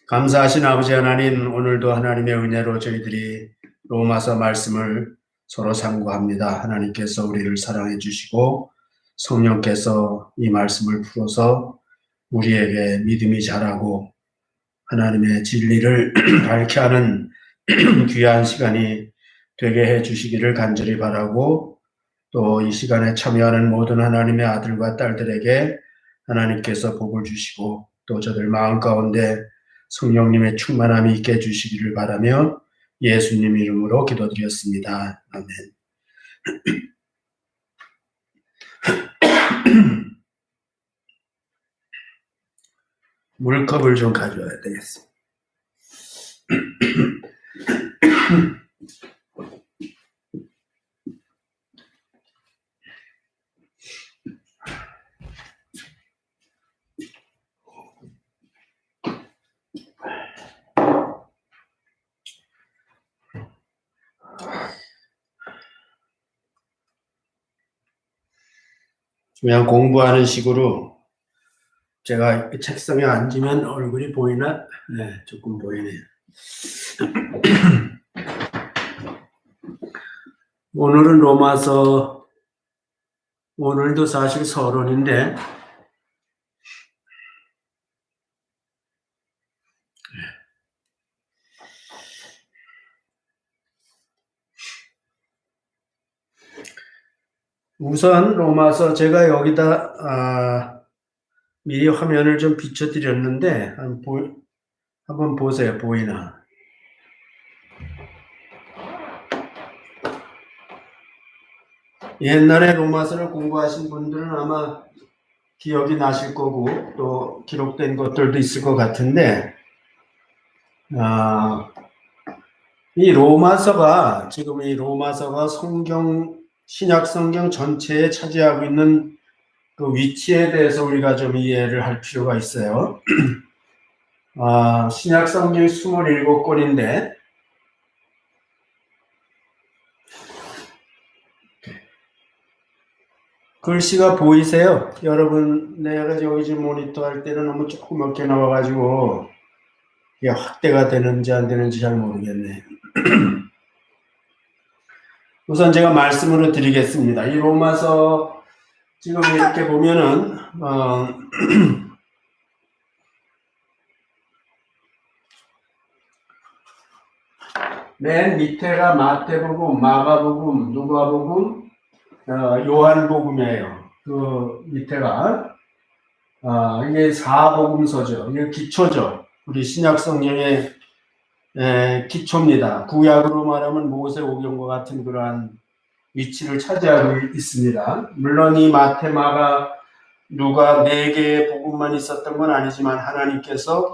감사하신 아버지 하나님, 오늘도 하나님의 은혜로 저희들이 로마서 말씀을 서로 상고합니다. 하나님께서 우리를 사랑해 주시고 성령께서 이 말씀을 풀어서 우리에게 믿음이 자라고 하나님의 진리를 밝게 하는 귀한 시간이 되게 해 주시기를 간절히 바라고, 또 이 시간에 참여하는 모든 하나님의 아들과 딸들에게 하나님께서 복을 주시고 또 저들 마음 가운데 성령님의 충만함이 있게 해주시기를 바라며 예수님 이름으로 기도드렸습니다. 아멘. 물컵을 좀 가져와야 되겠습니다. 그냥 공부하는 식으로 제가 책상에 앉으면 얼굴이 보이나? 네, 조금 보이네요. 오늘은 로마서, 오늘도 사실 서론인데 우선 로마서 제가 여기다 미리 화면을 좀 비춰드렸는데 한번 보세요. 보이나? 옛날에 로마서를 공부하신 분들은 아마 기억이 나실 거고 또 기록된 것들도 있을 것 같은데, 이 로마서가 지금 이 로마서가 신약 성경 전체에 차지하고 있는 그 위치에 대해서 우리가 좀 이해를 할 필요가 있어요. 신약 성경이 27권인데 글씨가 보이세요? 여러분, 내가 여기 지금 모니터 할 때는 너무 조그맣게 나와가지고 이게 확대가 되는지 안 되는지 잘 모르겠네. 우선 제가 말씀으로 드리겠습니다. 이 로마서 지금 이렇게 보면은 맨 밑에가 마태복음, 마가복음, 누가복음, 요한복음이에요. 그 밑에가 이게 사복음서죠. 이게 기초죠. 우리 신약 성경의 기초입니다. 구약으로 말하면 모세오경과 같은 그러한 위치를 차지하고 있습니다. 물론 이 마태, 마가, 누가 4개의 복음만 있었던 건 아니지만 하나님께서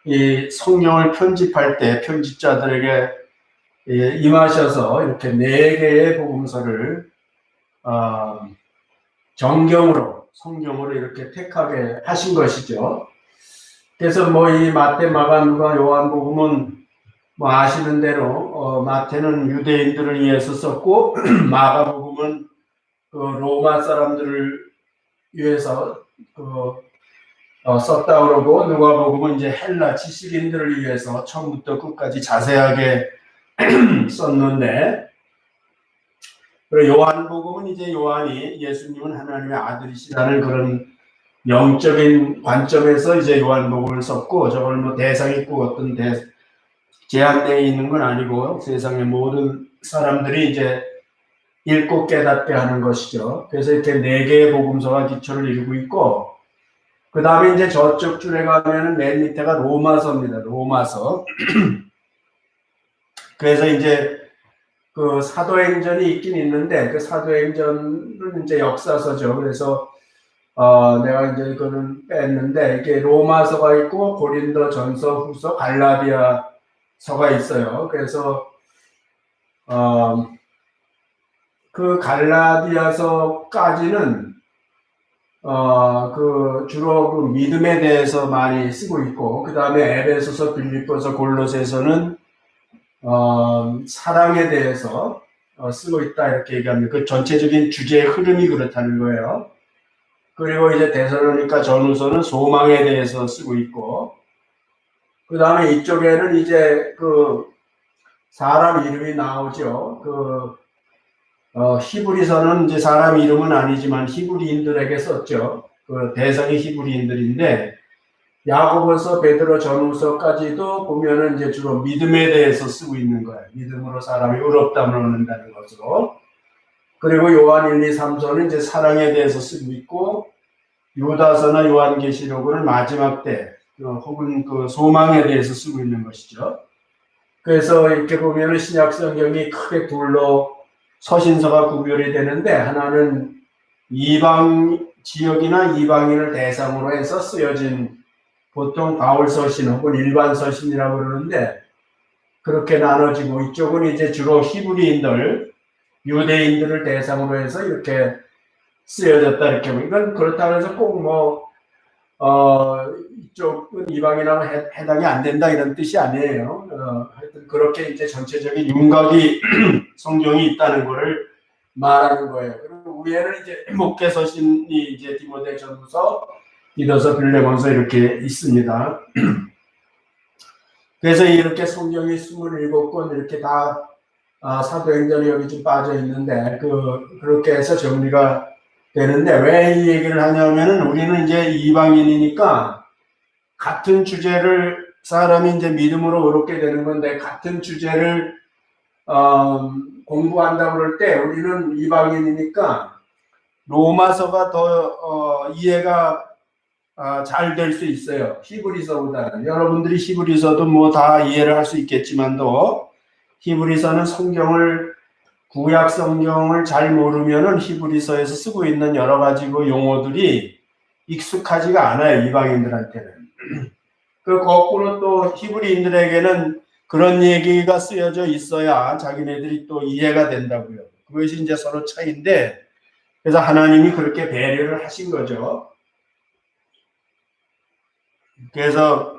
이 성경을 편집할 때 편집자들에게 임하셔서 이렇게 4개의 복음서를 성경으로 이렇게 택하게 하신 것이죠. 그래서 이 마태, 마가, 누가, 요한복음은 아시는 대로 마태는 유대인들을 위해서 썼고 마가복음은 로마 사람들을 위해서 썼다 그러고, 누가복음은 이제 헬라 지식인들을 위해서 처음부터 끝까지 자세하게 썼는데, 그리고 요한복음은 이제 요한이 예수님은 하나님의 아들이시라는 그런 영적인 관점에서 이제 요한복음을 썼고, 저걸 대상 있고 어떤 제한되어 있는 건 아니고 세상의 모든 사람들이 이제 읽고 깨닫게 하는 것이죠. 그래서 이렇게 4개의 복음서가 기초를 이루고 있고, 그 다음에 이제 저쪽 줄에 가면은 맨 밑에가 로마서입니다. 로마서. 그래서 이제 그 사도행전이 있긴 있는데, 그 사도행전은 이제 역사서죠. 그래서 내가 이제 이거는 뺐는데, 이게 로마서가 있고 고린도 전서, 후서, 갈라디아서가 있어요. 그래서 그 갈라디아서까지는 주로 그 믿음에 대해서 많이 쓰고 있고, 그 다음에 에베소서, 빌립보서, 골로새서는 사랑에 대해서 쓰고 있다 이렇게 얘기합니다. 그 전체적인 주제의 흐름이 그렇다는 거예요. 그리고 이제 데살로니가 전후서는 소망에 대해서 쓰고 있고, 그 다음에 이쪽에는 이제 그 사람 이름이 나오죠. 히브리서는 이제 사람 이름은 아니지만 히브리인들에게 썼죠. 그 대상이 히브리인들인데, 야고보서, 베드로 전후서까지도 보면은 이제 주로 믿음에 대해서 쓰고 있는 거예요. 믿음으로 사람이 의롭다함을 얻는다는 것으로. 그리고 요한 1, 2, 3서는 이제 사랑에 대해서 쓰고 있고, 유다서나 요한계시록은 마지막 때 혹은 그 소망에 대해서 쓰고 있는 것이죠. 그래서 이렇게 보면은 신약 성경이 크게 둘로 서신서가 구별이 되는데, 하나는 이방 지역이나 이방인을 대상으로 해서 쓰여진 보통 바울 서신 혹은 일반 서신이라고 그러는데, 그렇게 나눠지고, 이쪽은 이제 주로 히브리인들, 유대인들을 대상으로 해서 이렇게 쓰여졌다 이렇게 보면, 이건 그렇다고 해서 꼭 이쪽은 이방인하고 해당이 안 된다 이런 뜻이 아니에요. 하여튼 그렇게 이제 전체적인 윤곽이 성경이 있다는 것을 말하는 거예요. 그리고 위에는 이제 목회 서신이 이제 디모데전서, 디도서, 빌레몬서 이렇게 있습니다. 그래서 이렇게 성경이 27권 이렇게 다 사도행전이 여기 좀 빠져 있는데 그렇게 해서 정리가 되는데, 왜 이 얘기를 하냐면은 우리는 이제 이방인이니까 같은 주제를 사람이 이제 믿음으로 의롭게 되는 건데, 같은 주제를 공부한다고 그럴 때 우리는 이방인이니까 로마서가 더 이해가 잘 될 수 있어요. 히브리서보다는. 여러분들이 히브리서도 뭐 다 이해를 할 수 있겠지만도, 히브리서는 구약 성경을 잘 모르면은 히브리서에서 쓰고 있는 여러 가지 그 용어들이 익숙하지가 않아요, 이방인들한테는. 그 거꾸로 또 히브리인들에게는 그런 얘기가 쓰여져 있어야 자기네들이 또 이해가 된다고요. 그것이 이제 서로 차이인데, 그래서 하나님이 그렇게 배려를 하신 거죠. 그래서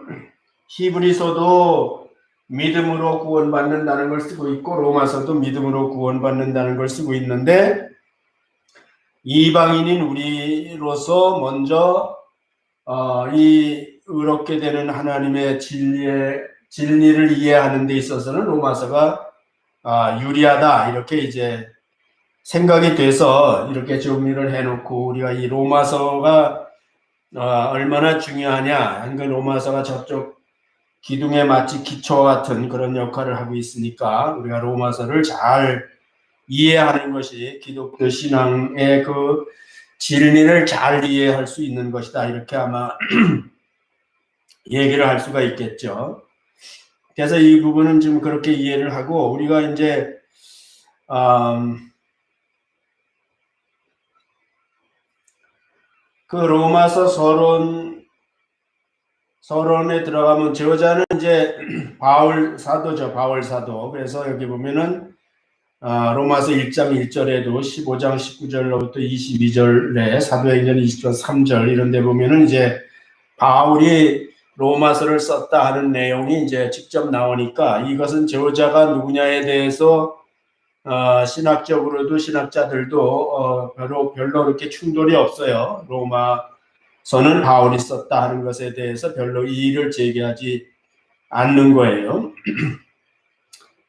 히브리서도 믿음으로 구원받는다는 걸 쓰고 있고, 로마서도 믿음으로 구원받는다는 걸 쓰고 있는데, 이방인인 우리로서 먼저 이 의롭게 되는 하나님의 진리를 이해하는 데 있어서는 로마서가 유리하다 이렇게 이제 생각이 돼서 이렇게 정리를 해놓고, 우리가 이 로마서가 얼마나 중요하냐, 그 로마서가 저쪽 기둥에 마치 기초와 같은 그런 역할을 하고 있으니까 우리가 로마서를 잘 이해하는 것이 기독교 신앙의 그 진리를 잘 이해할 수 있는 것이다, 이렇게 아마 얘기를 할 수가 있겠죠. 그래서 이 부분은 좀 그렇게 이해를 하고, 우리가 이제 그 로마서 서론에 들어가면 저자는 이제 바울 사도죠. 바울 사도. 그래서 여기 보면은 로마서 1장 1절에도 15장 19절로부터 22절에 사도행전 20장 3절 이런 데 보면은 이제 바울이 로마서를 썼다 하는 내용이 이제 직접 나오니까, 이것은 저자가 누구냐에 대해서 신학적으로도 신학자들도 별로 그렇게 충돌이 없어요. 로마서는 바울이 썼다 하는 것에 대해서 별로 이의를 제기하지 않는 거예요.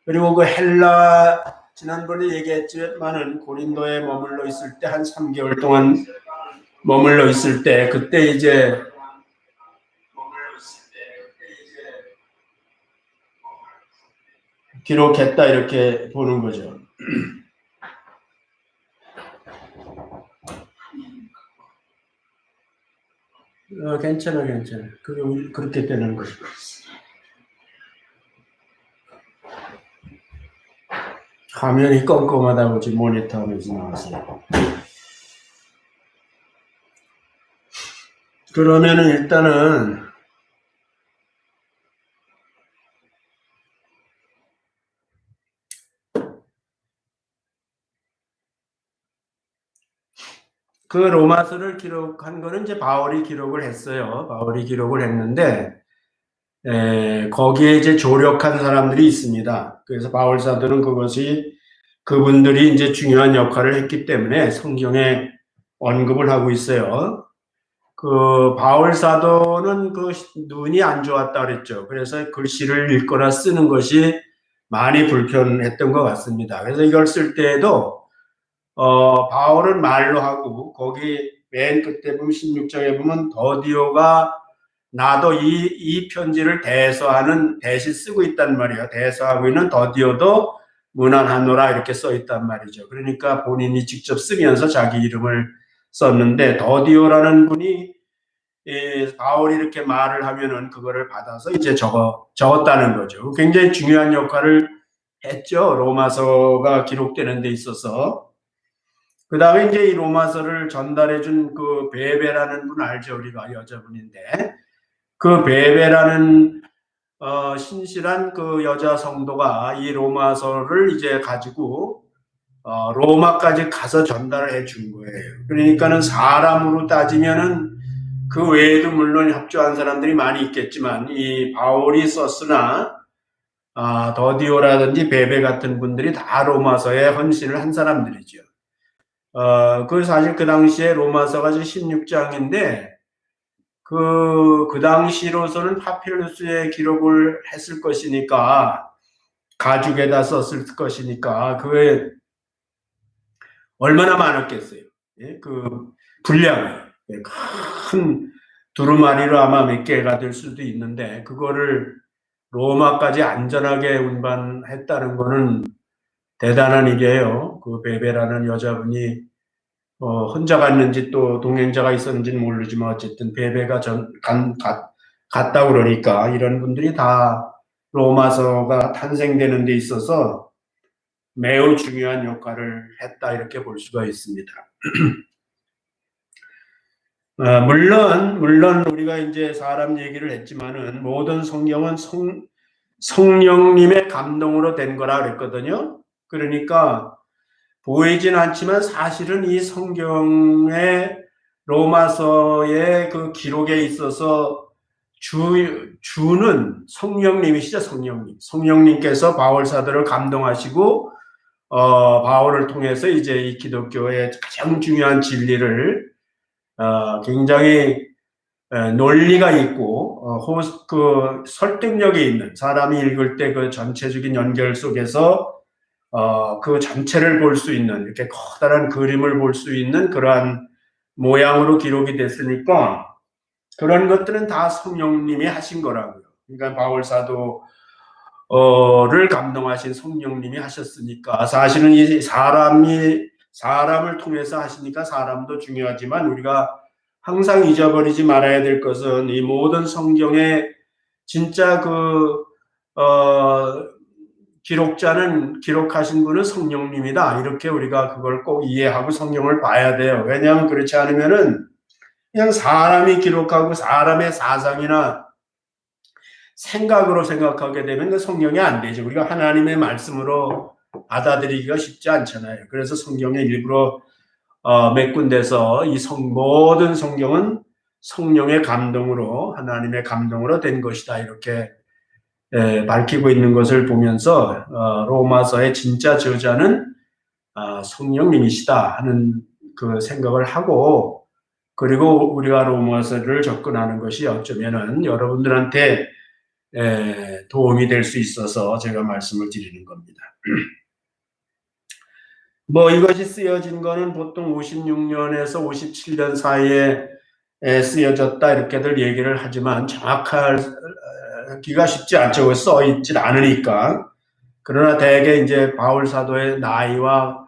그리고 그 지난번에 얘기했지만은 고린도에 머물러 있을 때 한 3개월 동안 머물러 있을 때, 그때 이제 기록했다 이렇게 보는 거죠. 괜찮아. 그렇게 되는 거죠. 화면이 껌껌하다고 지금 모니터 하면서 나왔어요. 그러면은 일단은 그 로마서를 기록한 거는 이제 바울이 기록을 했어요. 바울이 기록을 했는데, 거기에 이제 조력한 사람들이 있습니다. 그래서 바울 사도는 그분들이 이제 중요한 역할을 했기 때문에 성경에 언급을 하고 있어요. 바울 사도는 눈이 안 좋았다 그랬죠. 그래서 글씨를 읽거나 쓰는 것이 많이 불편했던 것 같습니다. 그래서 이걸 쓸 때에도, 바울은 말로 하고, 거기 맨 끝에 보면 16장에 보면 더디오가 나도 이 편지를 대신 쓰고 있단 말이에요. 대서하고 있는 더디오도 무난하노라 이렇게 써 있단 말이죠. 그러니까 본인이 직접 쓰면서 자기 이름을 썼는데, 더디오라는 분이 바울이 이렇게 말을 하면은 그거를 받아서 이제 적었다는 거죠. 굉장히 중요한 역할을 했죠. 로마서가 기록되는 데 있어서. 그 다음에 이제 이 로마서를 전달해 준 베베라는 분 알죠? 우리가 여자분인데. 베베라는 신실한 여자 성도가 이 로마서를 이제 가지고 로마까지 가서 전달을 해 준 거예요. 그러니까는 사람으로 따지면은 그 외에도 물론 협조한 사람들이 많이 있겠지만 이 바울이 썼으나 더디오라든지 베베 같은 분들이 다 로마서에 헌신을 한 사람들이죠. 사실 그 당시에 로마서가 16장인데 그 당시로서는 파피루스에 기록을 했을 것이니까 가죽에다 썼을 것이니까 그게 얼마나 많았겠어요. 예? 분량이 큰 두루마리로 아마 몇 개가 될 수도 있는데 그거를 로마까지 안전하게 운반했다는 거는 대단한 일이에요. 베베라는 여자분이 혼자 갔는지 또 동행자가 있었는지는 모르지만 어쨌든 베베가 갔다 그러니까 이런 분들이 다 로마서가 탄생되는 데 있어서 매우 중요한 역할을 했다 이렇게 볼 수가 있습니다. 물론 우리가 이제 사람 얘기를 했지만은 모든 성경은 성령님의 감동으로 된 거라 그랬거든요. 그러니까 보이진 않지만 사실은 이 성경의 로마서의 기록에 있어서 주는 성령님이시죠. 성령님께서 바울 사도를 감동하시고 바울을 통해서 이제 이 기독교의 가장 중요한 진리를 굉장히 논리가 있고 설득력이 있는 사람이 읽을 때 전체적인 연결 속에서 그 전체를 볼 수 있는 이렇게 커다란 그림을 볼 수 있는 그러한 모양으로 기록이 됐으니까 그런 것들은 다 성령님이 하신 거라고요. 그러니까 바울 사도를 감동하신 성령님이 하셨으니까 사실은 이 사람을 통해서 하시니까 사람도 중요하지만 우리가 항상 잊어버리지 말아야 될 것은 이 모든 성경의 진짜 기록하신 분은 성령님이다. 이렇게 우리가 그걸 꼭 이해하고 성경을 봐야 돼요. 왜냐하면 그렇지 않으면은 그냥 사람이 기록하고 사람의 사상이나 생각으로 생각하게 되면 그 성경이 안 되죠. 우리가 하나님의 말씀으로 받아들이기가 쉽지 않잖아요. 그래서 성경에 일부러 몇 군데서 모든 성경은 성령의 감동으로 하나님의 감동으로 된 것이다. 이렇게 밝히고 있는 것을 보면서 로마서의 진짜 저자는 성령님이시다 하는 생각을 하고 그리고 우리가 로마서를 접근하는 것이 어쩌면은 여러분들한테 도움이 될 수 있어서 제가 말씀을 드리는 겁니다. 이것이 쓰여진 거는 보통 56년에서 57년 사이에 쓰여졌다 이렇게들 얘기를 하지만 정확하기가 쉽지 않죠. 써 있질 않으니까. 그러나 대개 이제 바울 사도의 나이와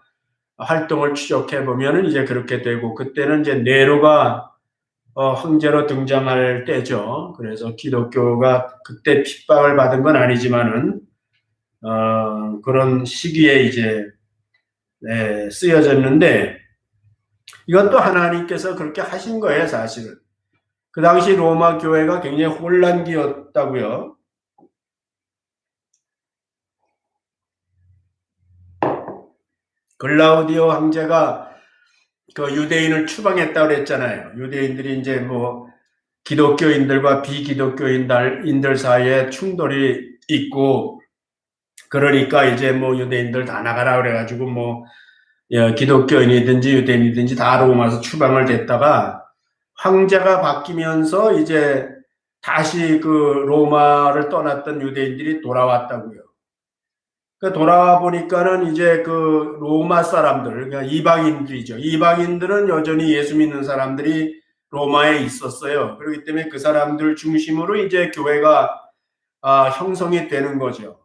활동을 추적해 보면은 이제 그렇게 되고 그때는 이제 네로가 황제로 등장할 때죠. 그래서 기독교가 그때 핍박을 받은 건 아니지만은 그런 시기에 이제 쓰여졌는데 이것도 하나님께서 그렇게 하신 거예요, 사실은. 그 당시 로마 교회가 굉장히 혼란기였다고요. 글라우디오 황제가 유대인을 추방했다고 그랬잖아요. 유대인들이 이제 기독교인들과 비기독교인들 사이에 충돌이 있고 그러니까 이제 유대인들 다 나가라 그래가지고 기독교인이든지 유대인이든지 다 로마서 추방을 됐다가 황제가 바뀌면서 이제 다시 그 로마를 떠났던 유대인들이 돌아왔다고요. 그 돌아와 보니까는 이제 그 로마 사람들, 그러니까 이방인들이죠. 이방인들은 여전히 예수 믿는 사람들이 로마에 있었어요. 그렇기 때문에 그 사람들 중심으로 이제 교회가 형성이 되는 거죠.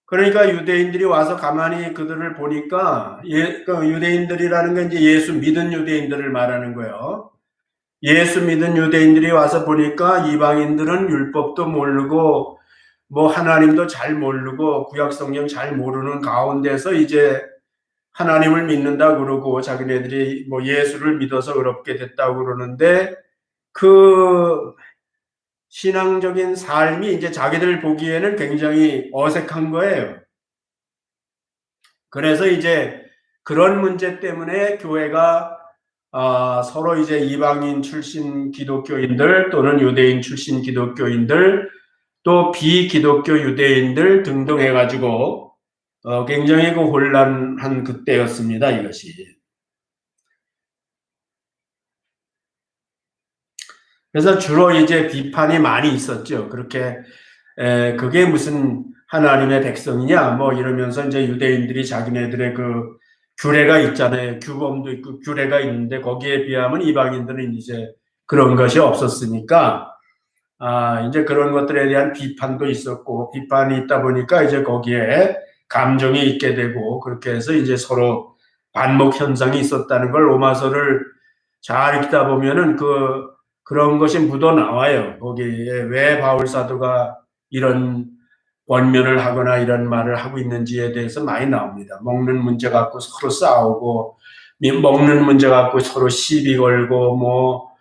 그러니까 유대인들이 와서 가만히 그들을 보니까 그 유대인들이라는 건 이제 예수 믿은 유대인들을 말하는 거예요. 예수 믿은 유대인들이 와서 보니까 이방인들은 율법도 모르고 뭐 하나님도 잘 모르고 구약 성경 잘 모르는 가운데서 이제 하나님을 믿는다 그러고 자기네들이 뭐 예수를 믿어서 의롭게 됐다고 그러는데 그 신앙적인 삶이 이제 자기들 보기에는 굉장히 어색한 거예요. 그래서 이제 그런 문제 때문에 교회가 서로 이제 이방인 출신 기독교인들 또는 유대인 출신 기독교인들 또 비기독교 유대인들 등등 해가지고 굉장히 그 혼란한 그때였습니다. 이것이. 그래서 주로 이제 비판이 많이 있었죠. 그렇게 그게 무슨 하나님의 백성이냐 뭐 이러면서 이제 유대인들이 자기네들의 그 규례가 있잖아요. 규범도 있고 규례가 있는데 거기에 비하면 이방인들은 이제 그런 것이 없었으니까 이제 그런 것들에 대한 비판도 있었고 비판이 있다 보니까 이제 거기에 감정이 있게 되고 그렇게 해서 이제 서로 반목 현상이 있었다는 걸 로마서를 잘 읽다 보면은 그런 것이 묻어 나와요. 거기에 왜 바울 사도가 이런 권면을 하거나 이런 말을 하고 있는지에 대해서 많이 나옵니다. 먹는 문제 갖고 서로 싸우고 먹는 문제 갖고 서로 시비 걸고 뭐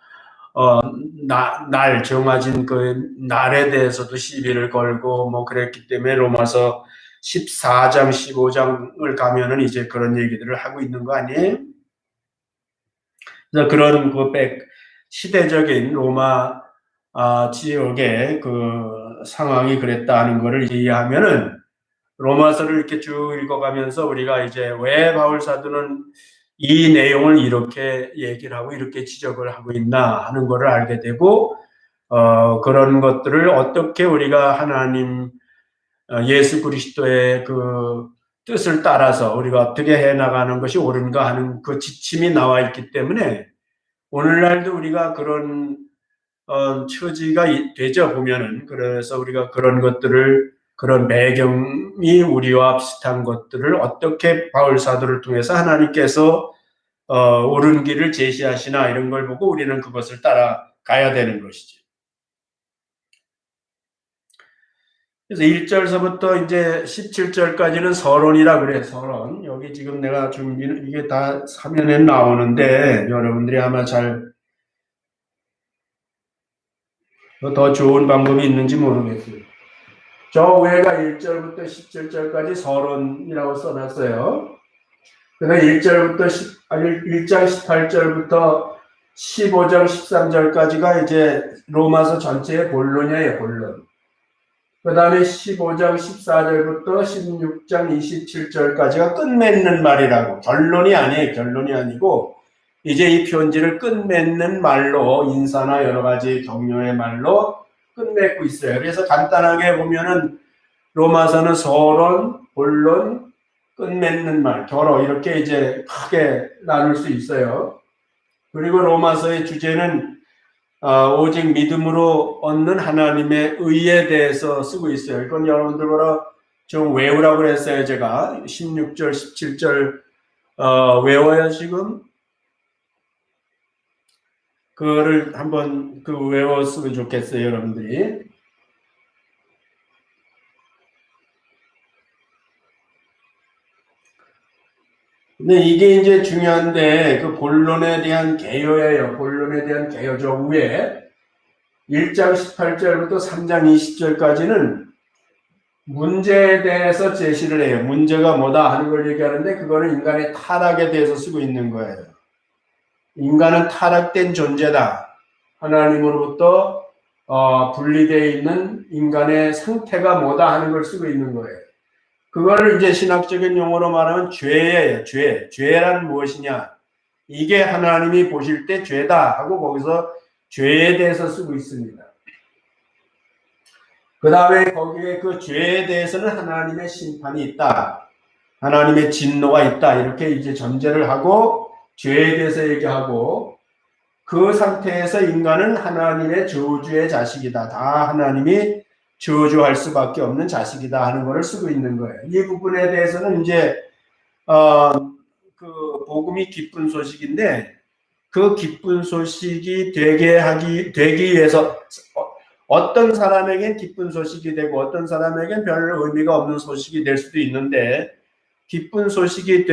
날 정해진 그 날에 대해서도 시비를 걸고 뭐 그랬기 때문에 로마서 14장 15장을 가면은 이제 그런 얘기들을 하고 있는 거 아니에요? 그래서 그런 그 시대적인 로마 지역의 그 상황이 그랬다는 것을 이해하면은 로마서를 이렇게 쭉 읽어가면서 우리가 이제 왜 바울 사도는 이 내용을 이렇게 얘기를 하고 이렇게 지적을 하고 있나 하는 것을 알게 되고 그런 것들을 어떻게 우리가 하나님 예수 그리스도의 그 뜻을 따라서 우리가 어떻게 해나가는 것이 옳은가 하는 그 지침이 나와 있기 때문에 오늘날도 우리가 그런 처지가 되죠 보면은. 그래서 우리가 그런 것들을 그런 배경이 우리와 비슷한 것들을 어떻게 바울 사도를 통해서 하나님께서 옳은 길을 제시하시나 이런 걸 보고 우리는 그것을 따라가야 되는 것이죠. 그래서 1절서부터 이제 17절까지는 서론이라 그래. 서론. 여기 지금 내가 이게 다 화면에 나오는데 여러분들이 아마 더 좋은 방법이 있는지 모르겠어요. 저 위에가 1절부터 17절까지 서론이라고 써놨어요. 그래서 1장 18절부터 15장 13절까지가 이제 로마서 전체의 본론이에요, 본론. 그 다음에 15장 14절부터 16장 27절까지가 끝맺는 말이라고. 결론이 아니에요. 결론이 아니고 이제 이 편지를 끝맺는 말로 인사나 여러 가지 격려의 말로 끝맺고 있어요. 그래서 간단하게 보면은 로마서는 서론, 본론, 끝맺는 말, 결어 이렇게 이제 크게 나눌 수 있어요. 그리고 로마서의 주제는 오직 믿음으로 얻는 하나님의 의에 대해서 쓰고 있어요. 이건 여러분들 보러 좀 외우라고 했어요. 제가 16절, 17절 외워요 지금? 그거를 한번 외웠으면 좋겠어요, 여러분들이. 근데 이게 이제 중요한데 그 본론에 대한 개요예요. 본론에 대한 개요. 저 위에 1장 18절부터 3장 20절까지는 문제에 대해서 제시를 해요. 문제가 뭐다 하는 걸 얘기하는데 그거는 인간의 타락에 대해서 쓰고 있는 거예요. 인간은 타락된 존재다. 하나님으로부터 분리되어 있는 인간의 상태가 뭐다 하는 걸 쓰고 있는 거예요. 그거를 이제 신학적인 용어로 말하면 죄예요. 죄란 무엇이냐? 이게 하나님이 보실 때 죄다 하고 거기서 죄에 대해서 쓰고 있습니다. 그 다음에 거기에 그 죄에 대해서는 하나님의 심판이 있다. 하나님의 진노가 있다. 이렇게 이제 전제를 하고 죄에 대해서 얘기하고 그 상태에서 인간은 하나님의 저주의 자식이다. 다 하나님이 저주할 수밖에 없는 자식이다 하는 것을 쓰고 있는 거예요. 이 부분에 대해서는 이제 그 복음이 기쁜 소식인데 그 기쁜 소식이 되기 위해서 어떤 사람에겐 기쁜 소식이 되고 어떤 사람에겐 별 의미가 없는 소식이 될 수도 있는데 기쁜 소식이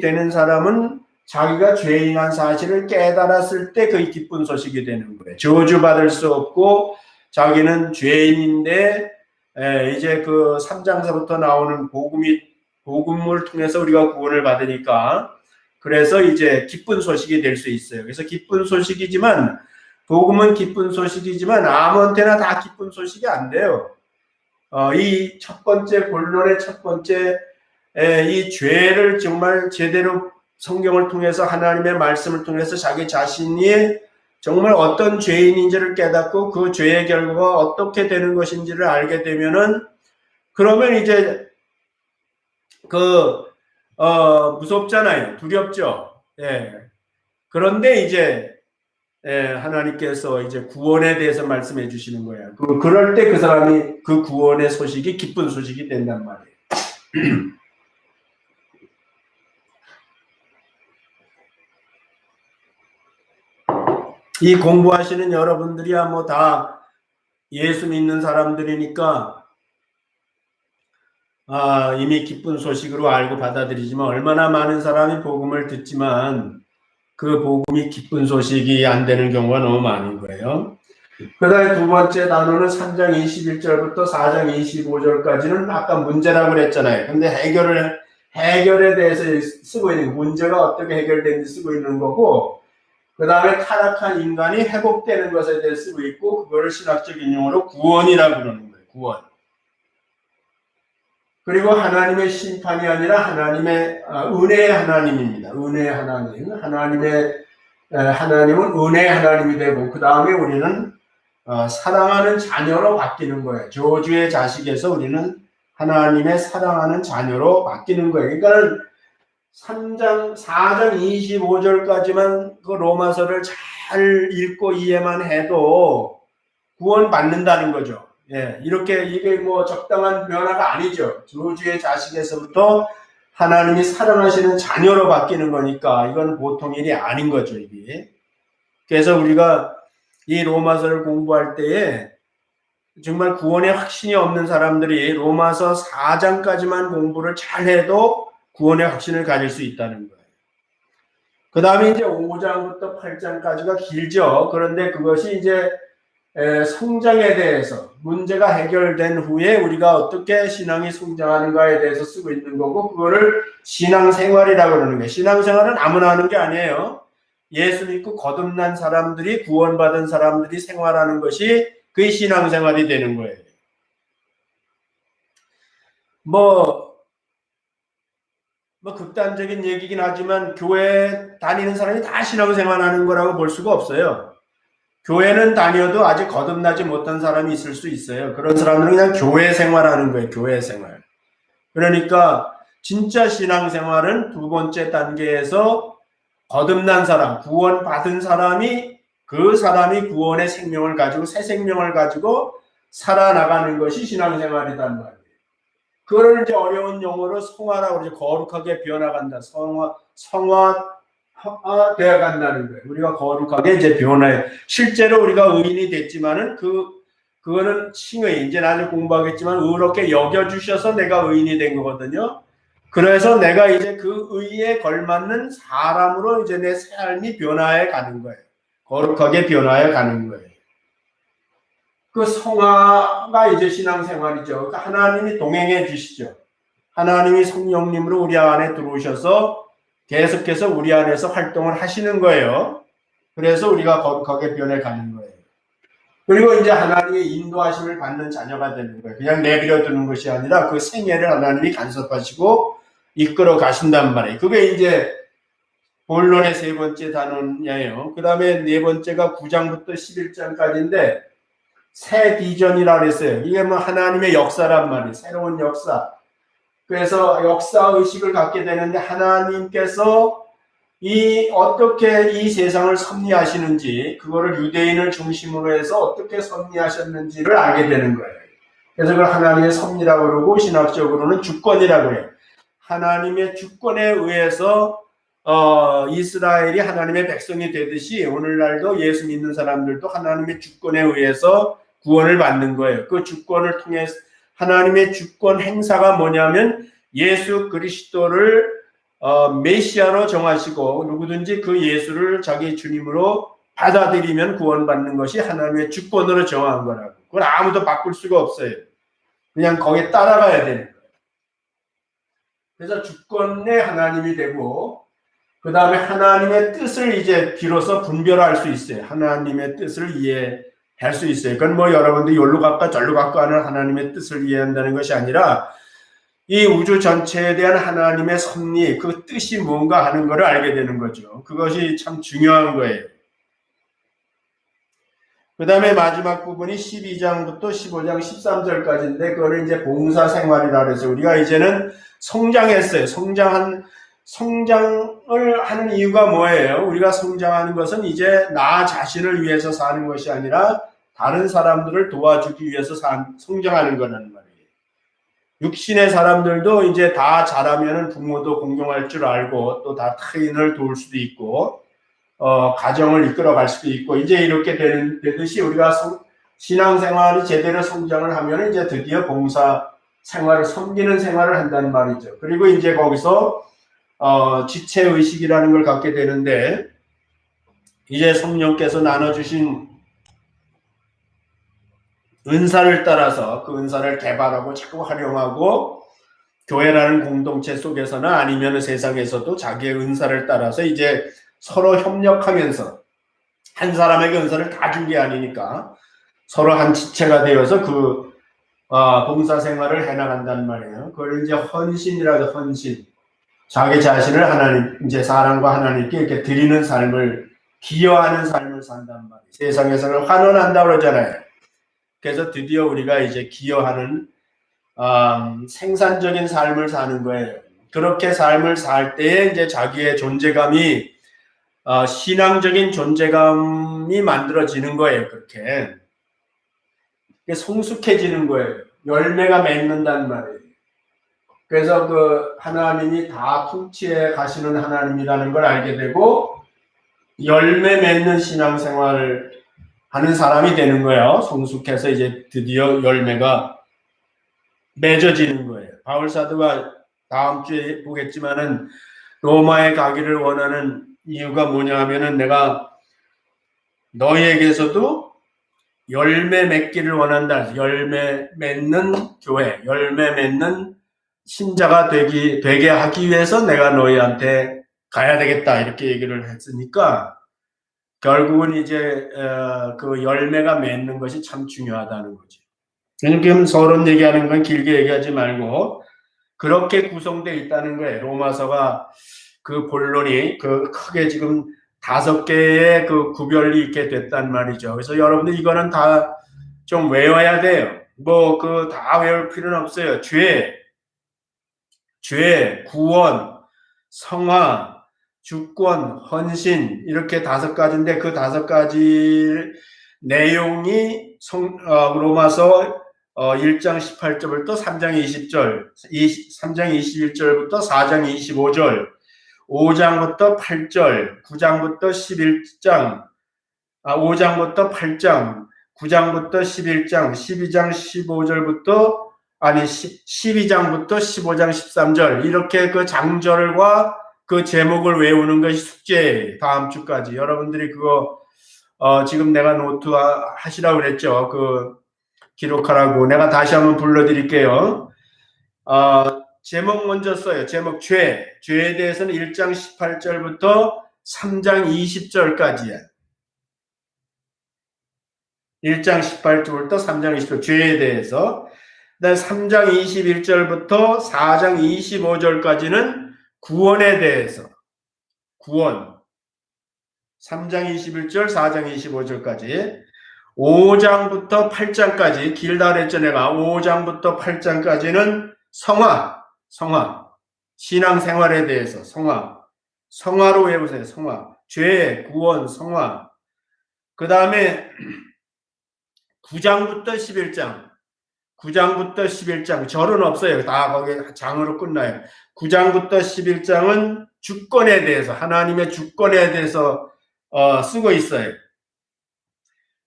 되는 사람은 자기가 죄인한 사실을 깨달았을 때 그게 기쁜 소식이 되는 거예요. 저주받을 수 없고 자기는 죄인인데 이제 그 3장서부터 나오는 복음을 통해서 우리가 구원을 받으니까 그래서 이제 기쁜 소식이 될 수 있어요. 그래서 기쁜 소식이지만 복음은 기쁜 소식이지만 아무한테나 다 기쁜 소식이 안 돼요. 이 첫 번째 본론의 첫 번째 이 죄를 정말 제대로 성경을 통해서 하나님의 말씀을 통해서 자기 자신이 정말 어떤 죄인인지를 깨닫고 그 죄의 결과가 어떻게 되는 것인지를 알게 되면은 그러면 이제 무섭잖아요. 두렵죠. 예. 그런데 이제 하나님께서 이제 구원에 대해서 말씀해 주시는 거예요. 그럴 때 그 사람이 그 구원의 소식이 기쁜 소식이 된단 말이에요. 이 공부하시는 여러분들이야 뭐 다 예수 믿는 사람들이니까 이미 기쁜 소식으로 알고 받아들이지만 얼마나 많은 사람이 복음을 듣지만 그 복음이 기쁜 소식이 안 되는 경우가 너무 많은 거예요. 그 다음에 두 번째 단어는 3장 21절부터 4장 25절까지는 아까 문제라고 그랬잖아요. 근데 해결에 대해서 쓰고 있는 문제가 어떻게 해결되는지 쓰고 있는 거고 그 다음에 타락한 인간이 회복되는 것에 대해 쓰고 있고 그거를 신학적인 용어로 구원이라고 그러는 거예요. 구원. 그리고 하나님의 심판이 아니라 하나님의 은혜의 하나님입니다. 은혜의 하나님. 하나님은 은혜의 하나님이 되고 그 다음에 우리는 사랑하는 자녀로 바뀌는 거예요. 저주의 자식에서 우리는 하나님의 사랑하는 자녀로 바뀌는 거예요. 그러니까 4장 25절까지만 그 로마서를 잘 읽고 이해만 해도 구원받는다는 거죠. 예, 이게 뭐 적당한 변화가 아니죠. 저주의 자식에서부터 하나님이 사랑하시는 자녀로 바뀌는 거니까 이건 보통 일이 아닌 거죠, 이게. 그래서 우리가 이 로마서를 공부할 때에 정말 구원의 확신이 없는 사람들이 로마서 4장까지만 공부를 잘 해도 구원의 확신을 가질 수 있다는 거예요. 그 다음에 이제 5장부터 8장까지가 길죠. 그런데 그것이 이제 성장에 대해서 문제가 해결된 후에 우리가 어떻게 신앙이 성장하는가에 대해서 쓰고 있는 거고 그거를 신앙생활이라고 그러는 거예요. 신앙생활은 아무나 하는 게 아니에요. 예수 믿고 거듭난 사람들이 구원받은 사람들이 생활하는 것이 그게 신앙생활이 되는 거예요. 뭐 극단적인 얘기긴 하지만 교회 다니는 사람이 다 신앙생활하는 거라고 볼 수가 없어요. 교회는 다녀도 아직 거듭나지 못한 사람이 있을 수 있어요. 그런 사람들은 그냥 교회 생활하는 거예요. 교회 생활. 그러니까 진짜 신앙생활은 두 번째 단계에서 거듭난 사람, 구원받은 사람이 그 사람이 구원의 생명을 가지고 새 생명을 가지고 살아나가는 것이 신앙생활이란 말이에요. 그걸 이제 어려운 용어로 성화라고 그러죠. 거룩하게 변화간다. 성화되어 간다는 거예요. 우리가 거룩하게 이제 변화해. 실제로 우리가 의인이 됐지만은 그거는 칭의. 이제 나중에 공부하겠지만 의롭게 여겨주셔서 내가 의인이 된 거거든요. 그래서 내가 이제 그 의에 걸맞는 사람으로 이제 내 삶이 변화해 가는 거예요. 거룩하게 변화해 가는 거예요. 그 성화가 이제 신앙생활이죠. 그러니까 하나님이 동행해 주시죠. 하나님이 성령님으로 우리 안에 들어오셔서 계속해서 우리 안에서 활동을 하시는 거예요. 그래서 우리가 거룩하게 변해가는 거예요. 그리고 이제 하나님의 인도하심을 받는 자녀가 되는 거예요. 그냥 내버려 두는 것이 아니라 그 생애를 하나님이 간섭하시고 이끌어 가신단 말이에요. 그게 이제 본론의 세 번째 단원이에요. 그 다음에 네 번째가 9장부터 11장까지인데 새 비전이라 그랬어요. 이게 뭐 하나님의 역사란 말이에요. 새로운 역사. 그래서 역사 의식을 갖게 되는데 하나님께서 어떻게 이 세상을 섭리하시는지, 그거를 유대인을 중심으로 해서 어떻게 섭리하셨는지를 알게 되는 거예요. 그래서 그걸 하나님의 섭리라고 그러고 신학적으로는 주권이라고 해요. 하나님의 주권에 의해서 이스라엘이 하나님의 백성이 되듯이 오늘날도 예수 믿는 사람들도 하나님의 주권에 의해서 구원을 받는 거예요. 그 주권을 통해서 하나님의 주권 행사가 뭐냐면 예수 그리스도를 메시아로 정하시고 누구든지 그 예수를 자기 주님으로 받아들이면 구원받는 것이 하나님의 주권으로 정한 거라고. 그걸 아무도 바꿀 수가 없어요. 그냥 거기에 따라가야 되는 거예요. 그래서 주권의 하나님이 되고 그 다음에 하나님의 뜻을 이제 비로소 분별할 수 있어요. 하나님의 뜻을 이해할 수 있어요. 그건 뭐 여러분들이 여기로 갈까 저기로 갈까 하는 하나님의 뜻을 이해한다는 것이 아니라 이 우주 전체에 대한 하나님의 섭리, 그 뜻이 뭔가 하는 것을 알게 되는 거죠. 그것이 참 중요한 거예요. 그 다음에 마지막 부분이 12장부터 15장 13절까지인데 그거는 이제 봉사 생활이라 그래서 우리가 이제는 성장했어요. 성장을 하는 이유가 뭐예요? 우리가 성장하는 것은 이제 나 자신을 위해서 사는 것이 아니라 다른 사람들을 도와주기 위해서 성장하는 거라는 말이에요. 육신의 사람들도 이제 다 자라면은 부모도 공경할 줄 알고 또 다 타인을 도울 수도 있고 가정을 이끌어갈 수도 있고 이제 이렇게 되듯이 우리가 신앙생활이 제대로 성장을 하면 이제 드디어 봉사 생활을 섬기는 생활을 한다는 말이죠. 그리고 이제 거기서 지체 의식이라는 걸 갖게 되는데 이제 성령께서 나눠주신 은사를 따라서 그 은사를 개발하고 자꾸 활용하고 교회라는 공동체 속에서나 아니면 세상에서도 자기의 은사를 따라서 이제 서로 협력하면서 한 사람에게 은사를 다 준 게 아니니까 서로 한 지체가 되어서 그 봉사 생활을 해나간단 말이에요. 그걸 이제 헌신이라고 헌신. 자기 자신을 하나님, 이제 사람과 하나님께 이렇게 드리는 삶을, 기여하는 삶을 산단 말이에요. 세상에서는 환원한다고 그러잖아요. 그래서 드디어 우리가 이제 기여하는, 생산적인 삶을 사는 거예요. 그렇게 삶을 살 때에 이제 자기의 존재감이, 신앙적인 존재감이 만들어지는 거예요. 그렇게. 성숙해지는 거예요. 열매가 맺는단 말이에요. 그래서 그 하나님이 다 통치해 가시는 하나님이라는 걸 알게 되고 열매 맺는 신앙생활을 하는 사람이 되는 거예요. 성숙해서 이제 드디어 열매가 맺어지는 거예요. 바울 사도가 다음 주에 보겠지만은 로마에 가기를 원하는 이유가 뭐냐 하면은 내가 너희에게서도 열매 맺기를 원한다. 열매 맺는 교회, 열매 맺는 신자가 되게 하기 위해서 내가 너희한테 가야 되겠다 이렇게 얘기를 했으니까 결국은 이제 그 열매가 맺는 것이 참 중요하다는 거죠. 지금 서론 얘기하는 건 길게 얘기하지 말고 그렇게 구성되어 있다는 거예요. 로마서가 그 본론이 그 크게 지금 5개의 그 구별이 있게 됐단 말이죠. 그래서 여러분들 이거는 다 좀 외워야 돼요. 뭐 그 다 외울 필요는 없어요. 죄, 구원, 성화, 주권, 헌신 이렇게 5가지인데 그 5가지 내용이 로마서 1장 18절부터 3장 20절, 3장 21절부터 4장 25절, 5장부터 8절, 9장부터 11장, 5장부터 8장, 9장부터 11장, 12장 15절부터 12장부터 15장 13절 이렇게 그 장절과 그 제목을 외우는 것이 숙제예요. 다음 주까지 여러분들이 그거 지금 내가 노트 하시라고 그랬죠. 그 기록하라고 내가 다시 한번 불러드릴게요. 제목 먼저 써요. 제목 죄에 대해서는 1장 18절부터 3장 20절까지야. 1장 18절부터 3장 20절 죄에 대해서 3장 21절부터 4장 25절까지는 구원에 대해서, 구원. 3장 21절, 4장 25절까지. 5장부터 8장까지, 길다 그랬죠, 내가. 5장부터 8장까지는 성화, 신앙생활에 대해서 성화로 외우세요, 성화. 죄, 구원, 성화. 그 다음에 9장부터 11장, 절은 없어요. 다 거기 장으로 끝나요. 9장부터 11장은 주권에 대해서, 하나님의 주권에 대해서 쓰고 있어요.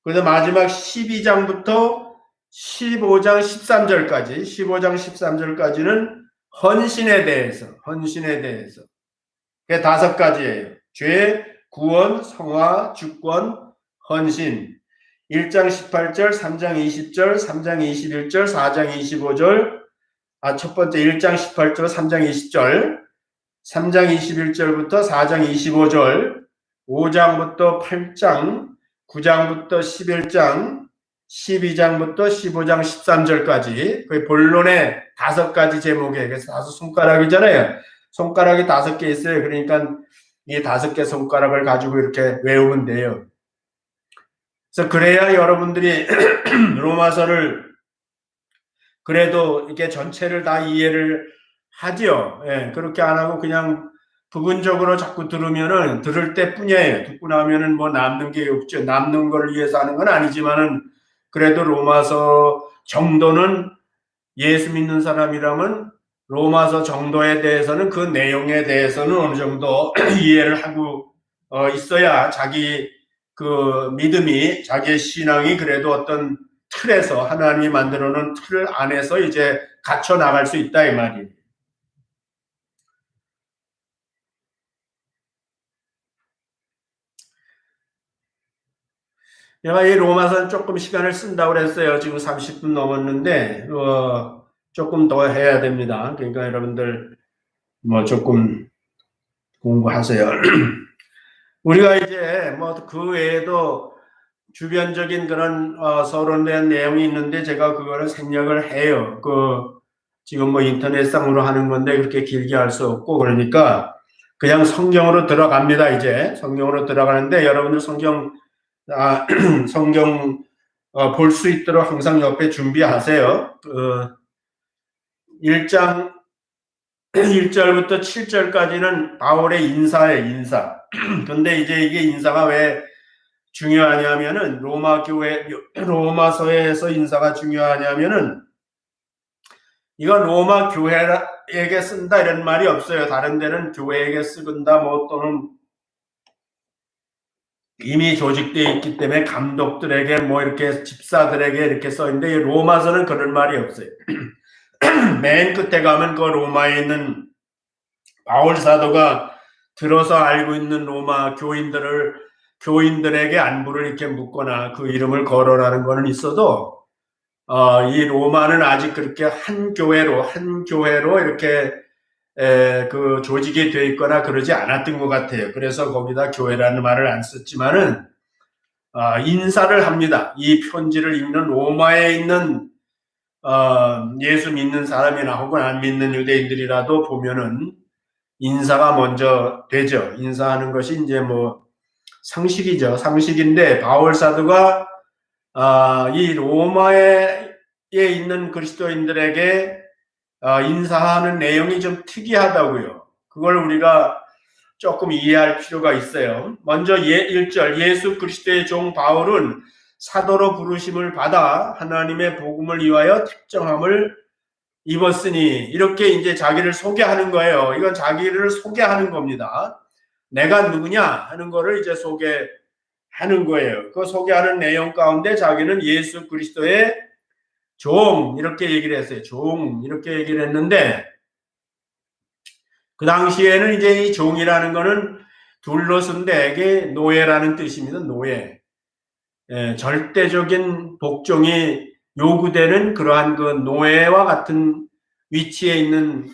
그래서 마지막 12장부터 15장 13절까지는 헌신에 대해서. 그게 5가지예요. 죄, 구원, 성화, 주권, 헌신. 1장 18절, 3장 20절, 3장 21절, 4장 25절. 첫 번째 1장 18절, 3장 20절, 3장 21절부터 4장 25절, 5장부터 8장, 9장부터 11장, 12장부터 15장 13절까지 그 본론의 5가지 제목에, 그래서 5손가락이잖아요. 손가락이 5개 있어요. 그러니까 이 5개 손가락을 가지고 이렇게 외우면 돼요. 그래서 그래야 여러분들이 로마서를 그래도 이게 전체를 다 이해를 하지요. 예, 그렇게 안 하고 그냥 부분적으로 자꾸 들으면은 들을 때뿐이에요. 듣고 나면은 뭐 남는 게 없죠. 남는 걸 위해서 하는 건 아니지만은 그래도 로마서 정도는 예수 믿는 사람이라면 로마서 정도에 대해서는 그 내용에 대해서는 어느 정도 이해를 하고 있어야 자기 그 믿음이, 자기의 신앙이 그래도 어떤 틀에서, 하나님이 만들어 놓은 틀 안에서 이제 갇혀 나갈 수 있다 이 말이에요. 내가 이 로마서는 조금 시간을 쓴다고 그랬어요. 지금 30분 넘었는데 조금 더 해야 됩니다. 그러니까 여러분들 뭐 조금 공부하세요. 우리가 이제 뭐 그 외에도 주변적인 그런 서론에 대한 내용이 있는데 제가 그거를 생략을 해요. 지금 뭐 인터넷상으로 하는 건데 그렇게 길게 할 수 없고, 그러니까 그냥 성경으로 들어갑니다. 이제 성경으로 들어가는데 여러분들 성경 볼 수 있도록 항상 옆에 준비하세요. 1장 1절부터 7절까지는 바울의 인사예요, 인사. 근데 이제 이게 인사가 왜 중요하냐면은 로마서에서 인사가 중요하냐면은 이건 로마 교회에게 쓴다 이런 말이 없어요. 다른 데는 교회에게 쓰건다 뭐 또는 이미 조직되어 있기 때문에 감독들에게 뭐 이렇게 집사들에게 이렇게 써 있는데 로마서는 그런 말이 없어요. 맨 끝에 가면 그 로마에 있는 바울 사도가 들어서 알고 있는 로마 교인들에게 안부를 이렇게 묻거나 그 이름을 거론하는 거는 있어도 이 로마는 아직 그렇게 한 교회로 이렇게 그 조직이 되어 있거나 그러지 않았던 것 같아요. 그래서 거기다 교회라는 말을 안 썼지만은 인사를 합니다. 이 편지를 읽는 로마에 있는 예수 믿는 사람이나 혹은 안 믿는 유대인들이라도 보면은 인사가 먼저 되죠. 인사하는 것이 이제 뭐 상식이죠. 상식인데 바울 사도가 이 로마에 있는 그리스도인들에게 인사하는 내용이 좀 특이하다고요. 그걸 우리가 조금 이해할 필요가 있어요. 먼저 1절 예수 그리스도의 종 바울은 사도로 부르심을 받아 하나님의 복음을 위하여 택정함을 입었으니, 이렇게 이제 자기를 소개하는 거예요. 이건 자기를 소개하는 겁니다. 내가 누구냐 하는 거를 이제 소개하는 거예요. 그 소개하는 내용 가운데 자기는 예수 그리스도의 종 이렇게 얘기를 했어요. 종 이렇게 얘기를 했는데 그 당시에는 이제 이 종이라는 거는 둘러쓴데 이게 노예라는 뜻입니다. 노예. 절대적인 복종이 요구되는 그러한 그 노예와 같은 위치에 있는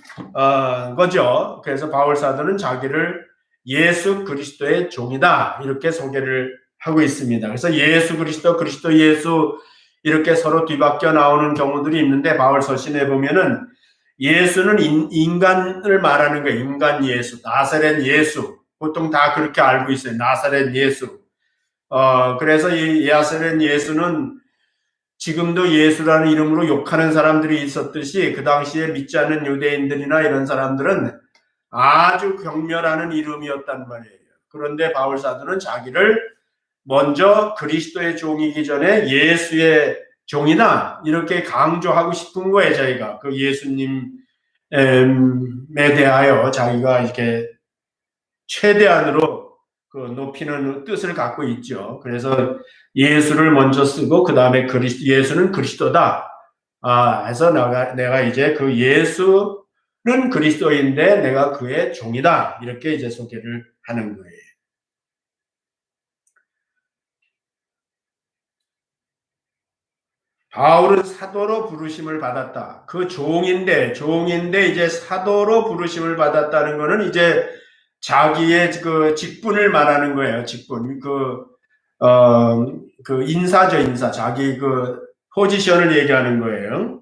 거죠. 그래서 바울 사도는 자기를 예수 그리스도의 종이다 이렇게 소개를 하고 있습니다. 그래서 예수 그리스도 예수 이렇게 서로 뒤바뀌어 나오는 경우들이 있는데 바울 서신에 보면은 예수는 인간을 말하는 거예요. 인간 예수, 나사렛 예수. 보통 다 그렇게 알고 있어요. 나사렛 예수. 그래서 이 나사렛 예수는 지금도 예수라는 이름으로 욕하는 사람들이 있었듯이 그 당시에 믿지 않는 유대인들이나 이런 사람들은 아주 경멸하는 이름이었단 말이에요. 그런데 바울 사도는 자기를 먼저 그리스도의 종이기 전에 예수의 종이다 이렇게 강조하고 싶은 거예요. 자기가 그 예수님에 대하여 자기가 이렇게 최대한으로 그 높이는 뜻을 갖고 있죠. 그래서 예수를 먼저 쓰고 그 다음에 예수는 그리스도다. 해서 내가 이제 그 예수는 그리스도인데 내가 그의 종이다. 이렇게 이제 소개를 하는 거예요. 바울은 사도로 부르심을 받았다. 그 종인데 이제 사도로 부르심을 받았다는 거는 이제 자기의 그 직분을 말하는 거예요. 직분. 그 인사죠, 인사. 자기 그 포지션을 얘기하는 거예요.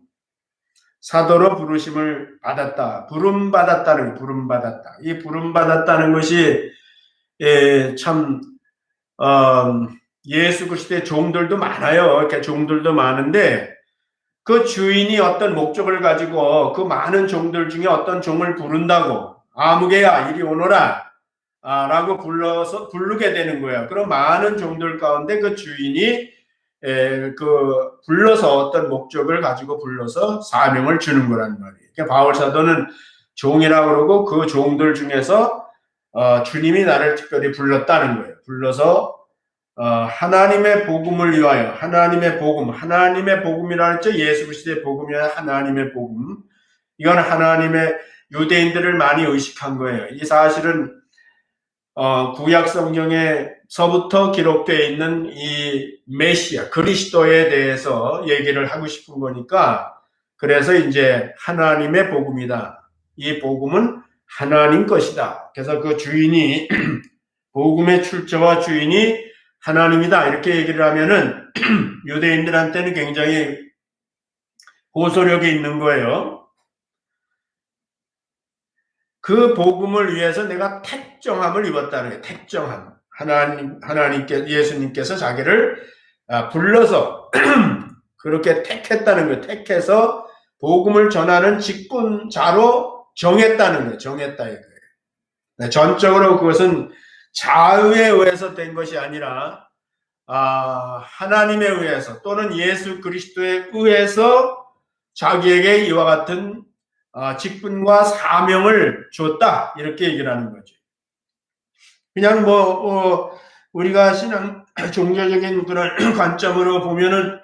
사도로 부르심을 받았다. 부름받았다. 이 부름받았다는 것이, 참, 예수 그리스도의 종들도 많아요. 이렇게 종들도 많은데, 그 주인이 어떤 목적을 가지고 그 많은 종들 중에 어떤 종을 부른다고, 아무개야, 이리 오너라. 라고 부르게 되는 거예요. 그럼 많은 종들 가운데 그 주인이 불러서 어떤 목적을 가지고 불러서 사명을 주는 거란 말이에요. 그러니까 바울 사도는 종이라고 그러고 그 종들 중에서 주님이 나를 특별히 불렀다는 거예요. 불러서 하나님의 복음을 위하여 하나님의 복음이라 했죠. 예수 그리스도의 복음이 아니라 하나님의 복음. 이건 하나님의 유대인들을 많이 의식한 거예요. 이 사실은 구약 성경에서부터 기록되어 있는 이 메시아, 그리스도에 대해서 얘기를 하고 싶은 거니까, 그래서 이제 하나님의 복음이다. 이 복음은 하나님 것이다. 그래서 그 주인이, 복음의 출처와 주인이 하나님이다. 이렇게 얘기를 하면은, 유대인들한테는 굉장히 호소력이 있는 거예요. 그 복음을 위해서 내가 택정함을 입었다는 거예요. 택정함. 예수님께서 자기를 불러서 그렇게 택했다는 거예요. 택해서 복음을 전하는 직분자로 정했다는 거예요. 정했다 이거예요. 네, 전적으로 그것은 자의에 의해서 된 것이 아니라 하나님에 의해서 또는 예수 그리스도에 의해서 자기에게 이와 같은 직분과 사명을 줬다 이렇게 얘기를 하는 거죠. 그냥 우리가 신앙 종교적인 그런 관점으로 보면은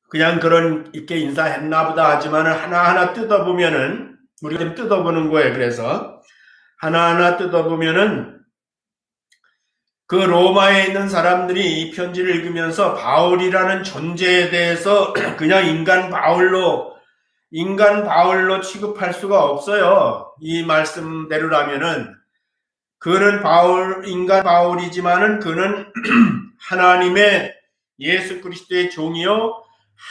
그냥 그런 이렇게 인사했나 보다 하지만은 하나하나 뜯어보면은 우리가 좀 뜯어보는 거예요. 그래서 하나하나 뜯어보면은 그 로마에 있는 사람들이 이 편지를 읽으면서 바울이라는 존재에 대해서 그냥 인간 바울로 취급할 수가 없어요. 이 말씀대로라면은 그는 인간 바울이지만은 그는 하나님의 예수 그리스도의 종이요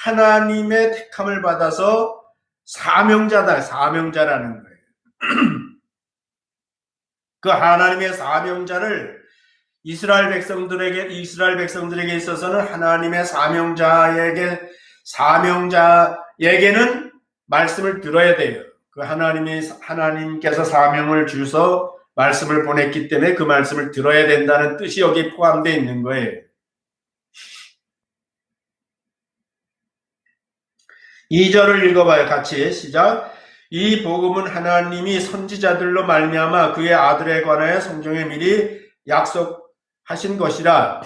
하나님의 택함을 받아서 사명자라는 거예요. 그 하나님의 사명자를 이스라엘 백성들에게 있어서는 하나님의 사명자에게는 말씀을 들어야 돼요. 그 하나님께서 사명을 주서 말씀을 보냈기 때문에 그 말씀을 들어야 된다는 뜻이 여기 포함되어 있는 거예요. 2절을 읽어봐요. 같이 시작. 이 복음은 하나님이 선지자들로 말미암아 그의 아들에 관하여 성경에 미리 약속하신 것이라.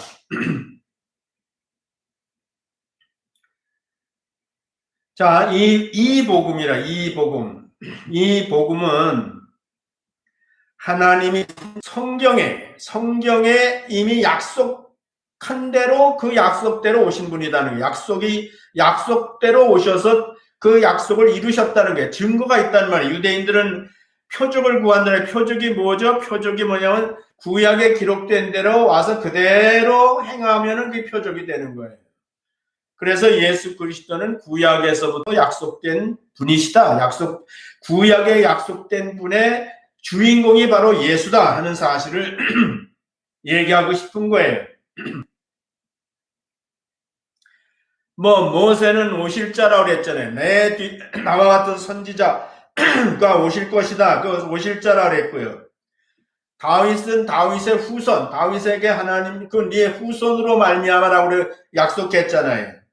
자, 이 복음은 하나님이 성경에 이미 약속한 대로 그 약속대로 오신 분이라는 거예요. 약속대로 오셔서 그 약속을 이루셨다는 게 증거가 있단 말이에요. 유대인들은 표적을 구한다는 표적이 뭐죠? 표적이 뭐냐면 구약에 기록된 대로 와서 그대로 행하면은 그게 표적이 되는 거예요. 그래서 예수 그리스도는 구약에서부터 약속된 분이시다. 구약에 약속된 분의 주인공이 바로 예수다 하는 사실을 얘기하고 싶은 거예요. 모세는 오실 자라고 그랬잖아요. 나와 같은 선지자가 오실 것이다. 그 오실 자라고 그랬고요. 다윗은 다윗의 후손, 다윗에게 하나님 네 후손으로 말미암아라고 약속했잖아요.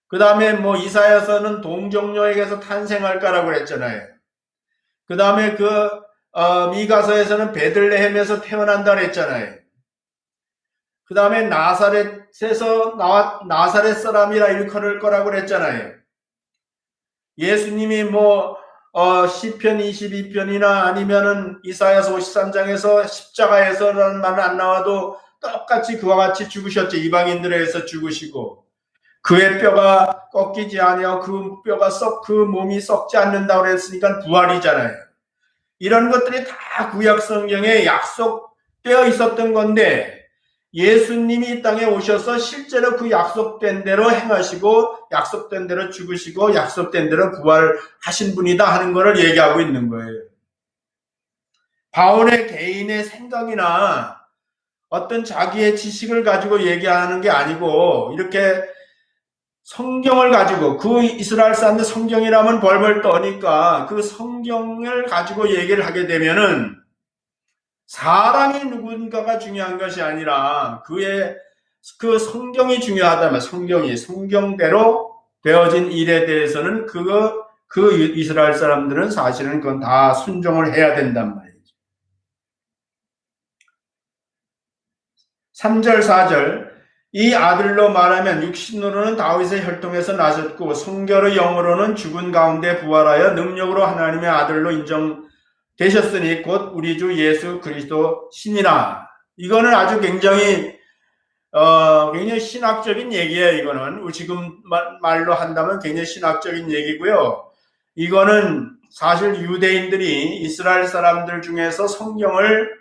그 다음에 이사야서는 동정녀에게서 탄생할까라고 그랬잖아요. 그 다음에 미가서에서는 베들레헴에서 태어난다 그랬잖아요. 그 다음에 나사렛에서 나사렛 사람이라 일컬을 거라고 그랬잖아요. 예수님이 시편 22편이나 아니면은 이사야서 53장에서 십자가에서라는 말은 안 나와도 똑같이 그와 같이 죽으셨죠. 이방인들에 의해서 죽으시고 그의 뼈가 꺾이지 아니하고 그 몸이 썩지 않는다고 그랬으니까 부활이잖아요. 이런 것들이 다 구약 성경에 약속되어 있었던 건데 예수님이 이 땅에 오셔서 실제로 그 약속된 대로 행하시고 약속된 대로 죽으시고 약속된 대로 부활하신 분이다 하는 것을 얘기하고 있는 거예요. 바울의 개인의 생각이나 어떤 자기의 지식을 가지고 얘기하는 게 아니고 이렇게 성경을 가지고 그 이스라엘 사람들 성경이라면 벌벌 떠니까 그 성경을 가지고 얘기를 하게 되면은 사람이 누군가가 중요한 것이 아니라 그 성경이 중요하다면 성경대로 되어진 일에 대해서는 그 이스라엘 사람들은 사실은 그건 다 순종을 해야 된단 말이죠. 3절 4절 이 아들로 말하면 육신으로는 다윗의 혈통에서 나셨고 성결의 영으로는 죽은 가운데 부활하여 능력으로 하나님의 아들로 인정되셨으니 곧 우리 주 예수 그리스도 신이라. 이거는 아주 굉장히 신학적인 얘기예요. 이거는 지금 말로 한다면 굉장히 신학적인 얘기고요. 이거는 사실 유대인들이 이스라엘 사람들 중에서 성경을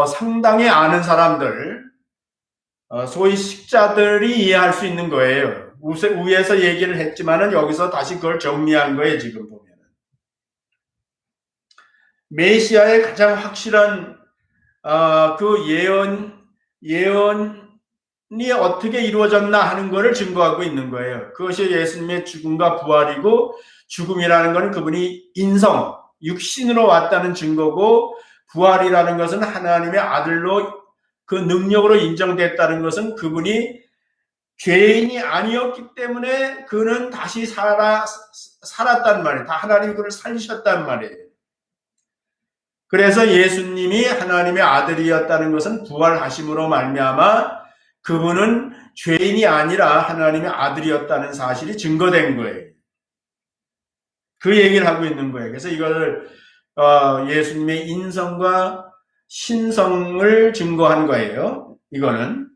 상당히 아는 사람들, 소위 식자들이 이해할 수 있는 거예요. 위에서 얘기를 했지만은 여기서 다시 그걸 정리한 거예요. 지금 보면은 메시아의 가장 확실한 그 예언이 어떻게 이루어졌나 하는 것을 증거하고 있는 거예요. 그것이 예수님의 죽음과 부활이고 죽음이라는 것은 그분이 육신으로 왔다는 증거고 부활이라는 것은 하나님의 아들로 그 능력으로 인정됐다는 것은 그분이 죄인이 아니었기 때문에 그는 다시 살았단 말이에요. 다 하나님이 그를 살리셨단 말이에요. 그래서 예수님이 하나님의 아들이었다는 것은 부활하심으로 말미암아 그분은 죄인이 아니라 하나님의 아들이었다는 사실이 증거된 거예요. 그 얘기를 하고 있는 거예요. 그래서 이거를 예수님의 인성과 신성을 증거한 거예요. 이거는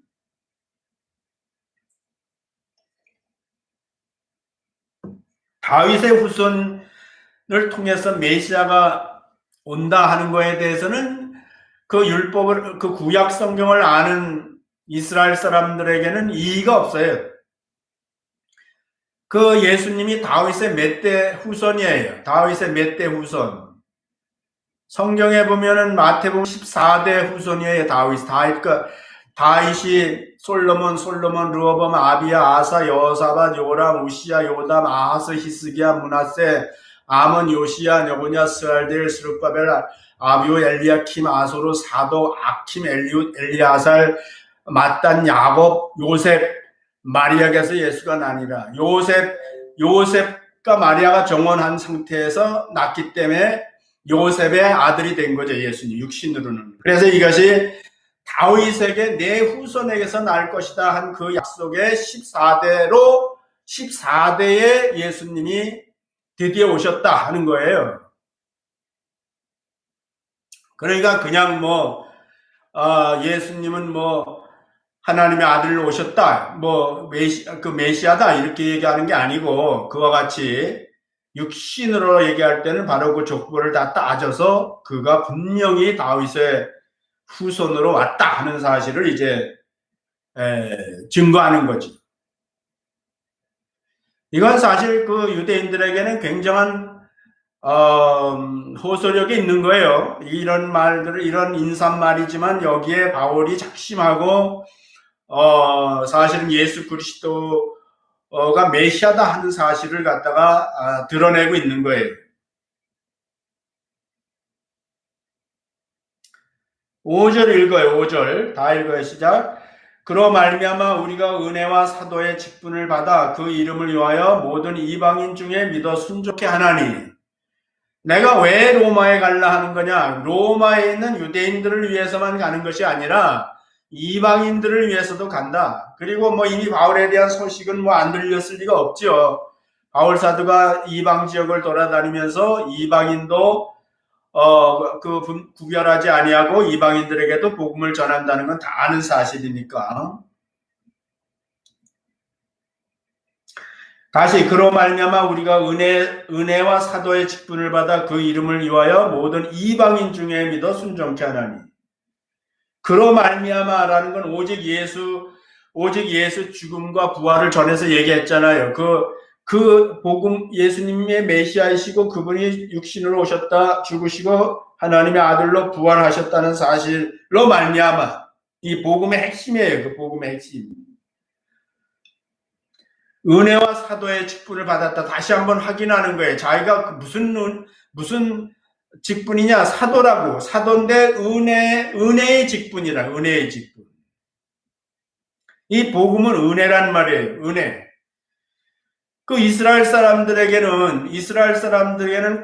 다윗의 후손을 통해서 메시아가 온다 하는 거에 대해서는 그 율법을, 그 구약 성경을 아는 이스라엘 사람들에게는 이의가 없어요. 그 예수님이 다윗의 몇 대 후손이에요. 다윗의 몇 대 후손. 성경에 보면은 마태복음 14대 후손이에요. 다윗이 솔로몬, 르호보암, 아비야, 아사, 여호사밧, 요람, 우시야, 요담, 아하스, 히스기야, 므낫세, 아몬, 요시야, 여고냐, 스알델, 스룹바벨, 아비오, 엘리야킴, 아소르, 사독, 아킴, 엘리웃, 엘리아살, 마단, 야곱, 요셉, 마리아에게서 예수가 나니라. 요셉과 마리아가 정혼한 상태에서 낳기 때문에 요셉의 아들이 된 거죠. 예수님 육신으로는. 그래서 이것이 다윗에게 내 후손에게서 날 것이다 한 그 약속의 14대에 예수님이 드디어 오셨다 하는 거예요. 그러니까 그냥 예수님은 하나님의 아들로 오셨다, 메시아다 이렇게 얘기하는 게 아니고 그와 같이 육신으로 얘기할 때는 바로 그 족보를 다 따져서 그가 분명히 다윗의 후손으로 왔다 하는 사실을 이제 증거하는 거지. 이건 사실 그 유대인들에게는 굉장한 호소력이 있는 거예요. 이런 말들을, 이런 인사말이지만 여기에 바울이 작심하고 사실은 예수 그리스도가 메시아다 하는 사실을 갖다가 드러내고 있는 거예요. 5절 읽어요. 5절 다 읽어요. 시작. 그로 말미암아 우리가 은혜와 사도의 직분을 받아 그 이름을 위하여 모든 이방인 중에 믿어 순종케 하나니. 내가 왜 로마에 갈라 하는 거냐? 로마에 있는 유대인들을 위해서만 가는 것이 아니라 이방인들을 위해서도 간다. 그리고 뭐 이미 바울에 대한 소식은 뭐 안 들렸을 리가 없죠. 바울 사도가 이방 지역을 돌아다니면서 이방인도 구별하지 아니하고 이방인들에게도 복음을 전한다는 건 다 아는 사실이니까. 다시 그로 말미암아 우리가 은혜와 사도의 직분을 받아 그 이름을 위하여 모든 이방인 중에 믿어 순종케 하나니. 그로 말미암아라는 건 오직 예수 죽음과 부활을 전해서 얘기했잖아요. 그 복음, 예수님의 메시아이시고 그분이 육신으로 오셨다, 죽으시고 하나님의 아들로 부활하셨다는 사실로 말미암아. 이 복음의 핵심이에요. 그 복음의 핵심. 은혜와 사도의 직분을 받았다. 다시 한번 확인하는 거예요. 자기가 무슨 직분이냐? 사도라고. 사도인데 은혜의 직분이라. 은혜의 직분. 이 복음은 은혜란 말이에요. 은혜. 그 이스라엘 사람들에게는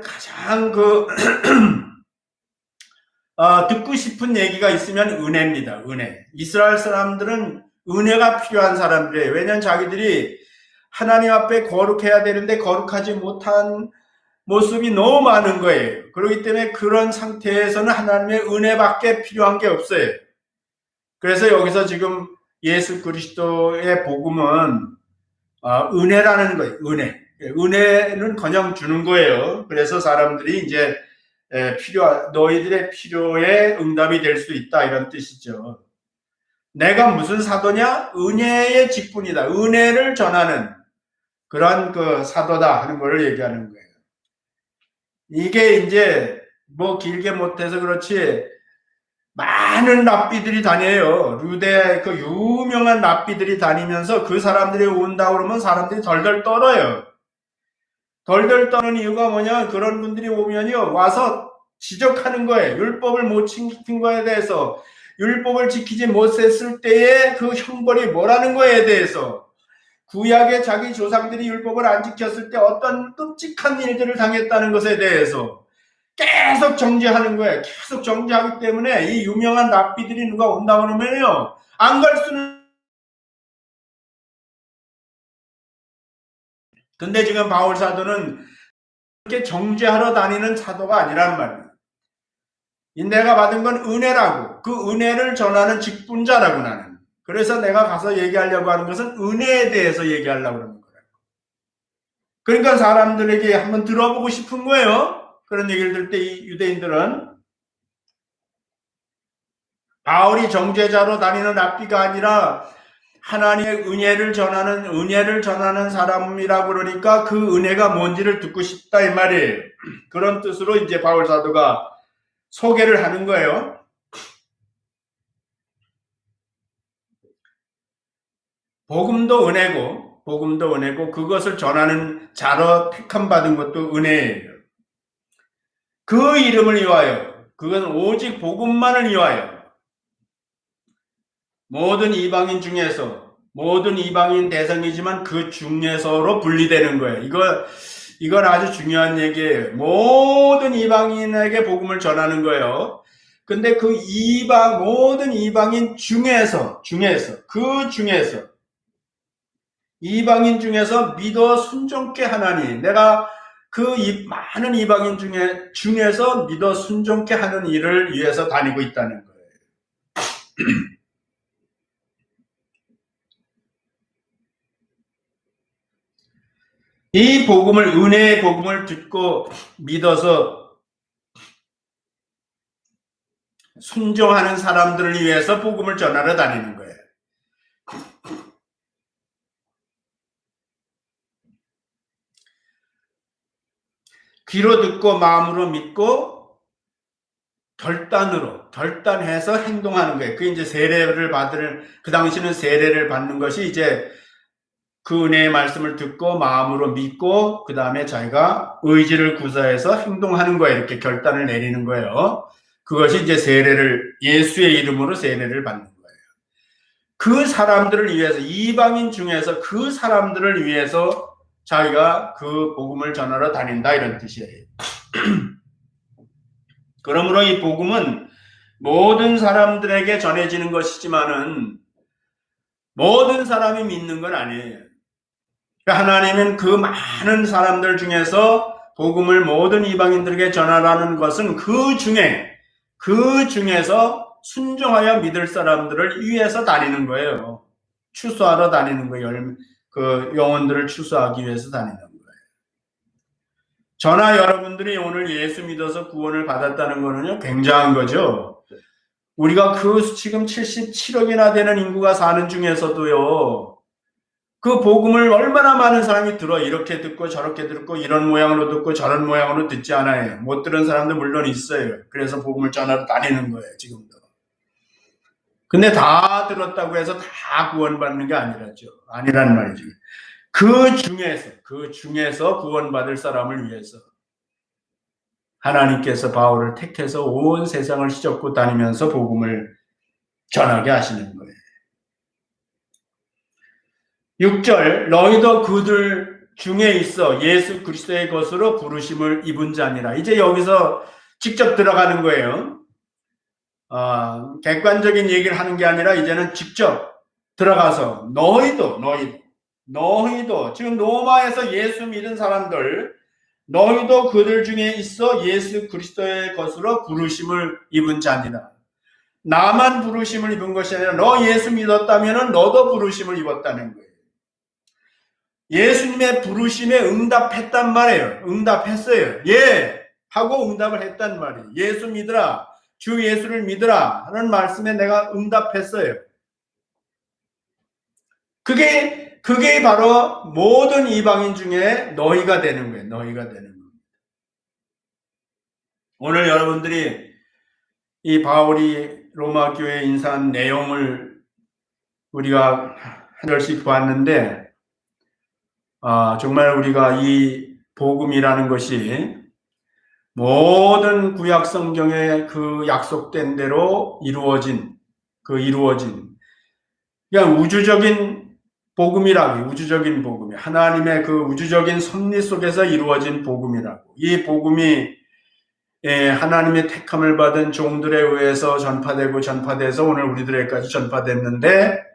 가장 듣고 싶은 얘기가 있으면 은혜입니다. 은혜. 이스라엘 사람들은 은혜가 필요한 사람들이에요. 왜냐하면 자기들이 하나님 앞에 거룩해야 되는데 거룩하지 못한 모습이 너무 많은 거예요. 그렇기 때문에 그런 상태에서는 하나님의 은혜밖에 필요한 게 없어요. 그래서 여기서 지금 예수 그리스도의 복음은 은혜라는 거예요. 은혜. 은혜는 그냥 주는 거예요. 그래서 사람들이 이제 너희들의 필요에 응답이 될 수 있다 이런 뜻이죠. 내가 무슨 사도냐? 은혜의 직분이다. 은혜를 전하는 그런 그 사도다 하는 걸 얘기하는 거예요. 이게 이제 뭐 길게 못해서 그렇지 많은 랍비들이 다녀요. 유대 그 유명한 랍비들이 다니면서 그 사람들이 온다 그러면 사람들이 덜덜 떨어요. 덜덜 떠는 이유가 뭐냐? 그런 분들이 오면요 와서 지적하는 거예요. 율법을 못 지킨 거에 대해서, 율법을 지키지 못했을 때의 그 형벌이 뭐라는 거에 대해서, 구약의 자기 조상들이 율법을 안 지켰을 때 어떤 끔찍한 일들을 당했다는 것에 대해서 계속 정죄하는 거예요. 계속 정죄하기 때문에 이 유명한 랍비들이 누가 온다 그러면요 안 갈 수는. 근데 지금 바울 사도는 그렇게 정죄하러 다니는 사도가 아니란 말이에요. 내가 받은 건 은혜라고, 그 은혜를 전하는 직분자라고 나는. 그래서 내가 가서 얘기하려고 하는 것은 은혜에 대해서 얘기하려고 하는 거예요. 그러니까 사람들에게 한번 들어보고 싶은 거예요. 그런 얘기를 들을 때 이 유대인들은 바울이 정죄자로 다니는 랍비가 아니라 하나님의 은혜를 전하는 사람이라고 그러니까 그 은혜가 뭔지를 듣고 싶다 이 말이에요. 그런 뜻으로 이제 바울 사도가 소개를 하는 거예요. 복음도 은혜고 그것을 전하는 자로 택함 받은 것도 은혜예요. 그 이름을 위하여, 그건 오직 복음만을 위하여 모든 이방인 중에서, 모든 이방인 대상이지만 그 중에서로 분리되는 거예요. 이건 아주 중요한 얘기예요. 모든 이방인에게 복음을 전하는 거예요. 근데 모든 이방인 중에서 이방인 중에서 믿어 순종케 하나니, 내가 그 많은 이방인 중에서 믿어 순종케 하는 일을 위해서 다니고 있다는 거예요. 이 복음을, 은혜의 복음을 듣고 믿어서 순종하는 사람들을 위해서 복음을 전하러 다니는 거예요. 귀로 듣고 마음으로 믿고 결단해서 행동하는 거예요. 그 이제 세례를 그 당시는 세례를 받는 것이 이제 그 은혜의 말씀을 듣고 마음으로 믿고 그 다음에 자기가 의지를 구사해서 행동하는 거예요. 이렇게 결단을 내리는 거예요. 그것이 이제 예수의 이름으로 세례를 받는 거예요. 그 사람들을 위해서, 이방인 중에서 그 사람들을 위해서 자기가 그 복음을 전하러 다닌다, 이런 뜻이에요. 그러므로 이 복음은 모든 사람들에게 전해지는 것이지만은 모든 사람이 믿는 건 아니에요. 하나님은 그 많은 사람들 중에서 복음을 모든 이방인들에게 전하라는 것은 그 중에서 순종하여 믿을 사람들을 위해서 다니는 거예요. 추수하러 다니는 거예요. 그 영혼들을 추수하기 위해서 다니는 거예요. 저나 여러분들이 오늘 예수 믿어서 구원을 받았다는 거는요, 굉장한 거죠. 우리가 지금 77억이나 되는 인구가 사는 중에서도요, 그 복음을 얼마나 많은 사람이 들어, 이렇게 듣고 저렇게 듣고 이런 모양으로 듣고 저런 모양으로 듣지 않아요. 못 들은 사람도 물론 있어요. 그래서 복음을 전하러 다니는 거예요, 지금도. 근데 다 들었다고 해서 다 구원받는 게 아니란 말이죠. 그 중에서 구원받을 사람을 위해서 하나님께서 바울을 택해서 온 세상을 휘젓고 다니면서 복음을 전하게 하시는 거예요. 6절, 너희도 그들 중에 있어 예수 그리스도의 것으로 부르심을 입은 자니라. 이제 여기서 직접 들어가는 거예요. 객관적인 얘기를 하는 게 아니라 이제는 직접 들어가서 너희도 지금 로마에서 예수 믿은 사람들, 너희도 그들 중에 있어 예수 그리스도의 것으로 부르심을 입은 자니라. 나만 부르심을 입은 것이 아니라 너 예수 믿었다면 너도 부르심을 입었다는 거예요. 예수님의 부르심에 응답했단 말이에요. 응답했어요. 예! 하고 응답을 했단 말이에요. 예수 믿으라. 주 예수를 믿으라. 하는 말씀에 내가 응답했어요. 그게 바로 모든 이방인 중에 너희가 되는 거예요. 너희가 되는 겁니다. 오늘 여러분들이 이 바울이 로마 교회에 인사한 내용을 우리가 한 절씩 봤는데, 정말 우리가 이 복음이라는 것이 모든 구약 성경의 그 약속된 대로 이루어진 그냥 우주적인 복음이 하나님의 그 우주적인 섭리 속에서 이루어진 복음이라고. 이 복음이 하나님의 택함을 받은 종들에 의해서 전파돼서 오늘 우리들에게까지 전파됐는데,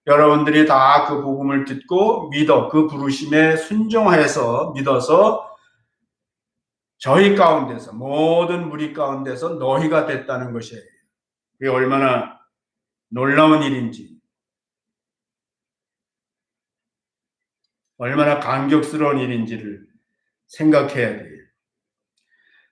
여러분들이 다 그 복음을 듣고 그 부르심에 순종해서 믿어서 저희 가운데서, 모든 무리 가운데서 너희가 됐다는 것이에요. 그게 얼마나 놀라운 일인지, 얼마나 감격스러운 일인지를 생각해야 돼요.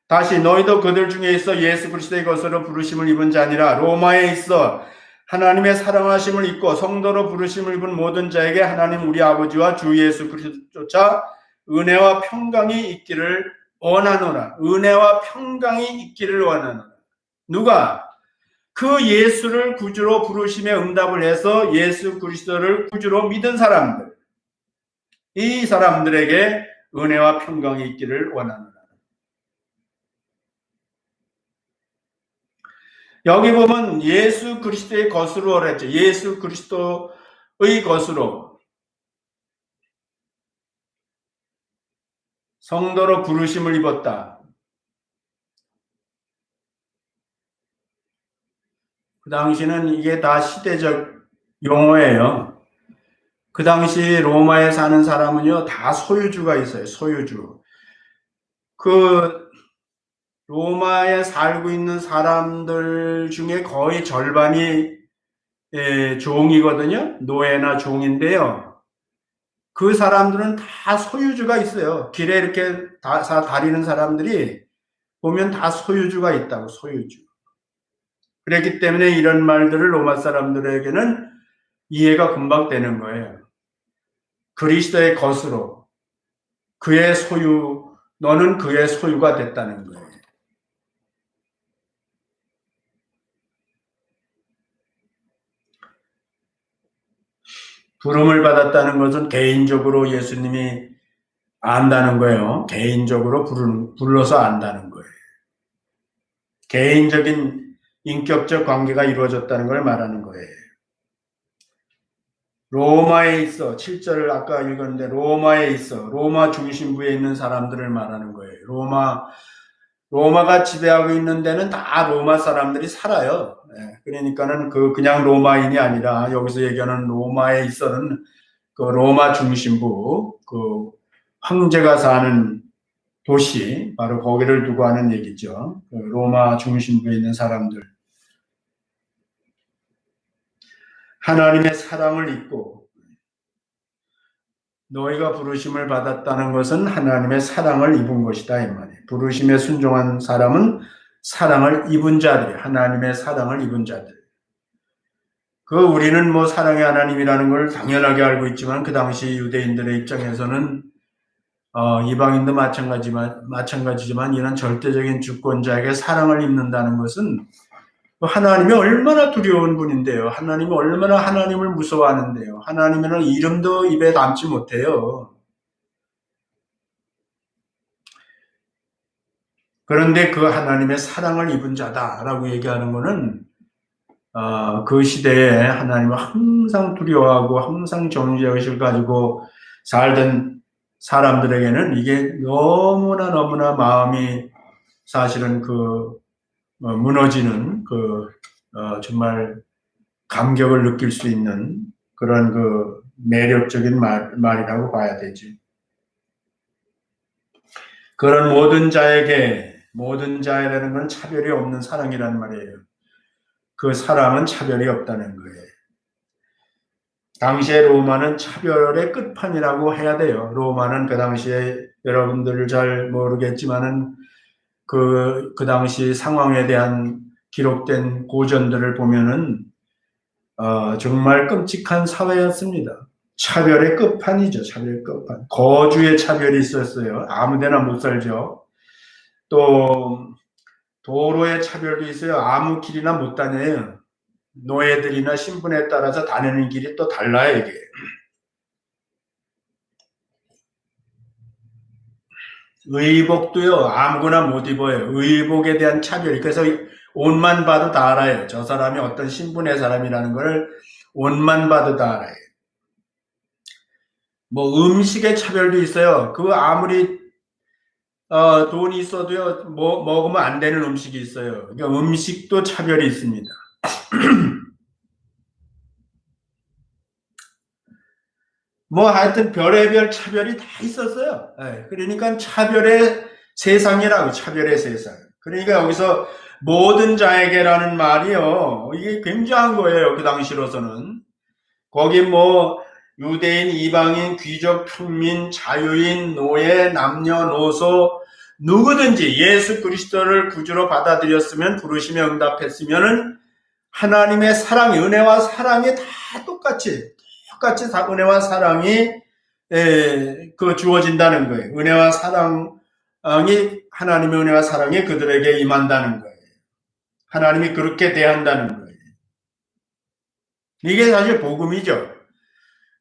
다시, 너희도 그들 중에 있어 예수 그리스도의 것으로 부르심을 입은 자니라. 로마에 있어 하나님의 사랑하심을 입고 성도로 부르심을 입은 모든 자에게 하나님 우리 아버지와 주 예수 그리스도조차 은혜와 평강이 있기를 원하노라. 은혜와 평강이 있기를 원하노라. 누가? 그 예수를 구주로 부르심에 응답을 해서 예수 그리스도를 구주로 믿은 사람들, 이 사람들에게 은혜와 평강이 있기를 원하노라. 여기 보면 예수 그리스도의 것으로 그랬죠. 예수 그리스도의 것으로 성도로 부르심을 입었다. 그 당시는 이게 다 시대적 용어예요. 그 당시 로마에 사는 사람은요, 다 소유주가 있어요. 소유주. 그 로마에 살고 있는 사람들 중에 거의 절반이 종이거든요. 노예나 종인데요. 그 사람들은 다 소유주가 있어요. 길에 이렇게 다니는 사람들이 보면 다 소유주가 있다고, 소유주. 그랬기 때문에 이런 말들을 로마 사람들에게는 이해가 금방 되는 거예요. 그리스도의 것으로 그의 소유, 너는 그의 소유가 됐다는 거예요. 부름을 받았다는 것은 개인적으로 예수님이 안다는 거예요. 개인적으로 불러서 안다는 거예요. 개인적인 인격적 관계가 이루어졌다는 걸 말하는 거예요. 로마에 있어, 7절을 아까 읽었는데 로마에 있어, 로마 중심부에 있는 사람들을 말하는 거예요. 로마가 지배하고 있는 데는 다 로마 사람들이 살아요. 그러니까는 그냥 로마인이 아니라 여기서 얘기하는 로마에 있어는 그 로마 중심부, 그 황제가 사는 도시, 바로 거기를 두고 하는 얘기죠. 그 로마 중심부에 있는 사람들. 하나님의 사랑을 입고 너희가 부르심을 받았다는 것은 하나님의 사랑을 입은 것이다 이 말이에요. 부르심에 순종한 사람은 사랑을 입은 자들이에요. 하나님의 사랑을 입은 자들. 우리는 뭐 사랑의 하나님이라는 걸 당연하게 알고 있지만 그 당시 유대인들의 입장에서는 이방인도 마찬가지지만 이런 절대적인 주권자에게 사랑을 입는다는 것은 하나님이 얼마나 두려운 분인데요. 하나님이 얼마나 하나님을 무서워하는데요. 하나님이라는 이름도 입에 담지 못해요. 그런데 그 하나님의 사랑을 입은 자다라고 얘기하는 것은 그 시대에 하나님을 항상 두려워하고 항상 정죄의식을 가지고 살던 사람들에게는 이게 너무나 마음이 사실은 무너지는 정말 감격을 느낄 수 있는 그런 매력적인 말이라고 봐야 되죠. 그런 모든 자에라는 건 차별이 없는 사랑이란 말이에요. 그 사랑은 차별이 없다는 거예요. 당시에 로마는 차별의 끝판이라고 해야 돼요. 로마는 그 당시에 여러분들 잘 모르겠지만은 그 당시 상황에 대한 기록된 고전들을 보면은 정말 끔찍한 사회였습니다. 차별의 끝판이죠. 차별의 끝판. 거주의 차별이 있었어요. 아무데나 못 살죠. 또 도로의 차별도 있어요. 아무 길이나 못 다녀요. 노예들이나 신분에 따라서 다니는 길이 또 달라요, 이게. 의복도요, 아무거나 못 입어요. 의복에 대한 차별이. 그래서 옷만 봐도 다 알아요. 저 사람이 어떤 신분의 사람이라는 걸 옷만 봐도 다 알아요. 뭐 음식의 차별도 있어요. 아무리 돈이 있어도요, 먹으면 안 되는 음식이 있어요. 그러니까 음식도 차별이 있습니다. 뭐 하여튼 별의별 차별이 다 있었어요. 그러니까 차별의 세상이라고, 차별의 세상. 그러니까 여기서 모든 자에게라는 말이요, 이게 굉장한 거예요. 그 당시로서는. 거기 뭐 유대인, 이방인, 귀족, 평민, 자유인, 노예, 남녀노소 누구든지 예수 그리스도를 구주로 받아들였으면, 부르심에 응답했으면은 하나님의 사랑이, 은혜와 사랑이 다 똑같이 다 은혜와 사랑이 주어진다는 거예요. 은혜와 사랑이, 하나님의 은혜와 사랑이 그들에게 임한다는 거예요. 하나님이 그렇게 대한다는 거예요. 이게 사실 복음이죠.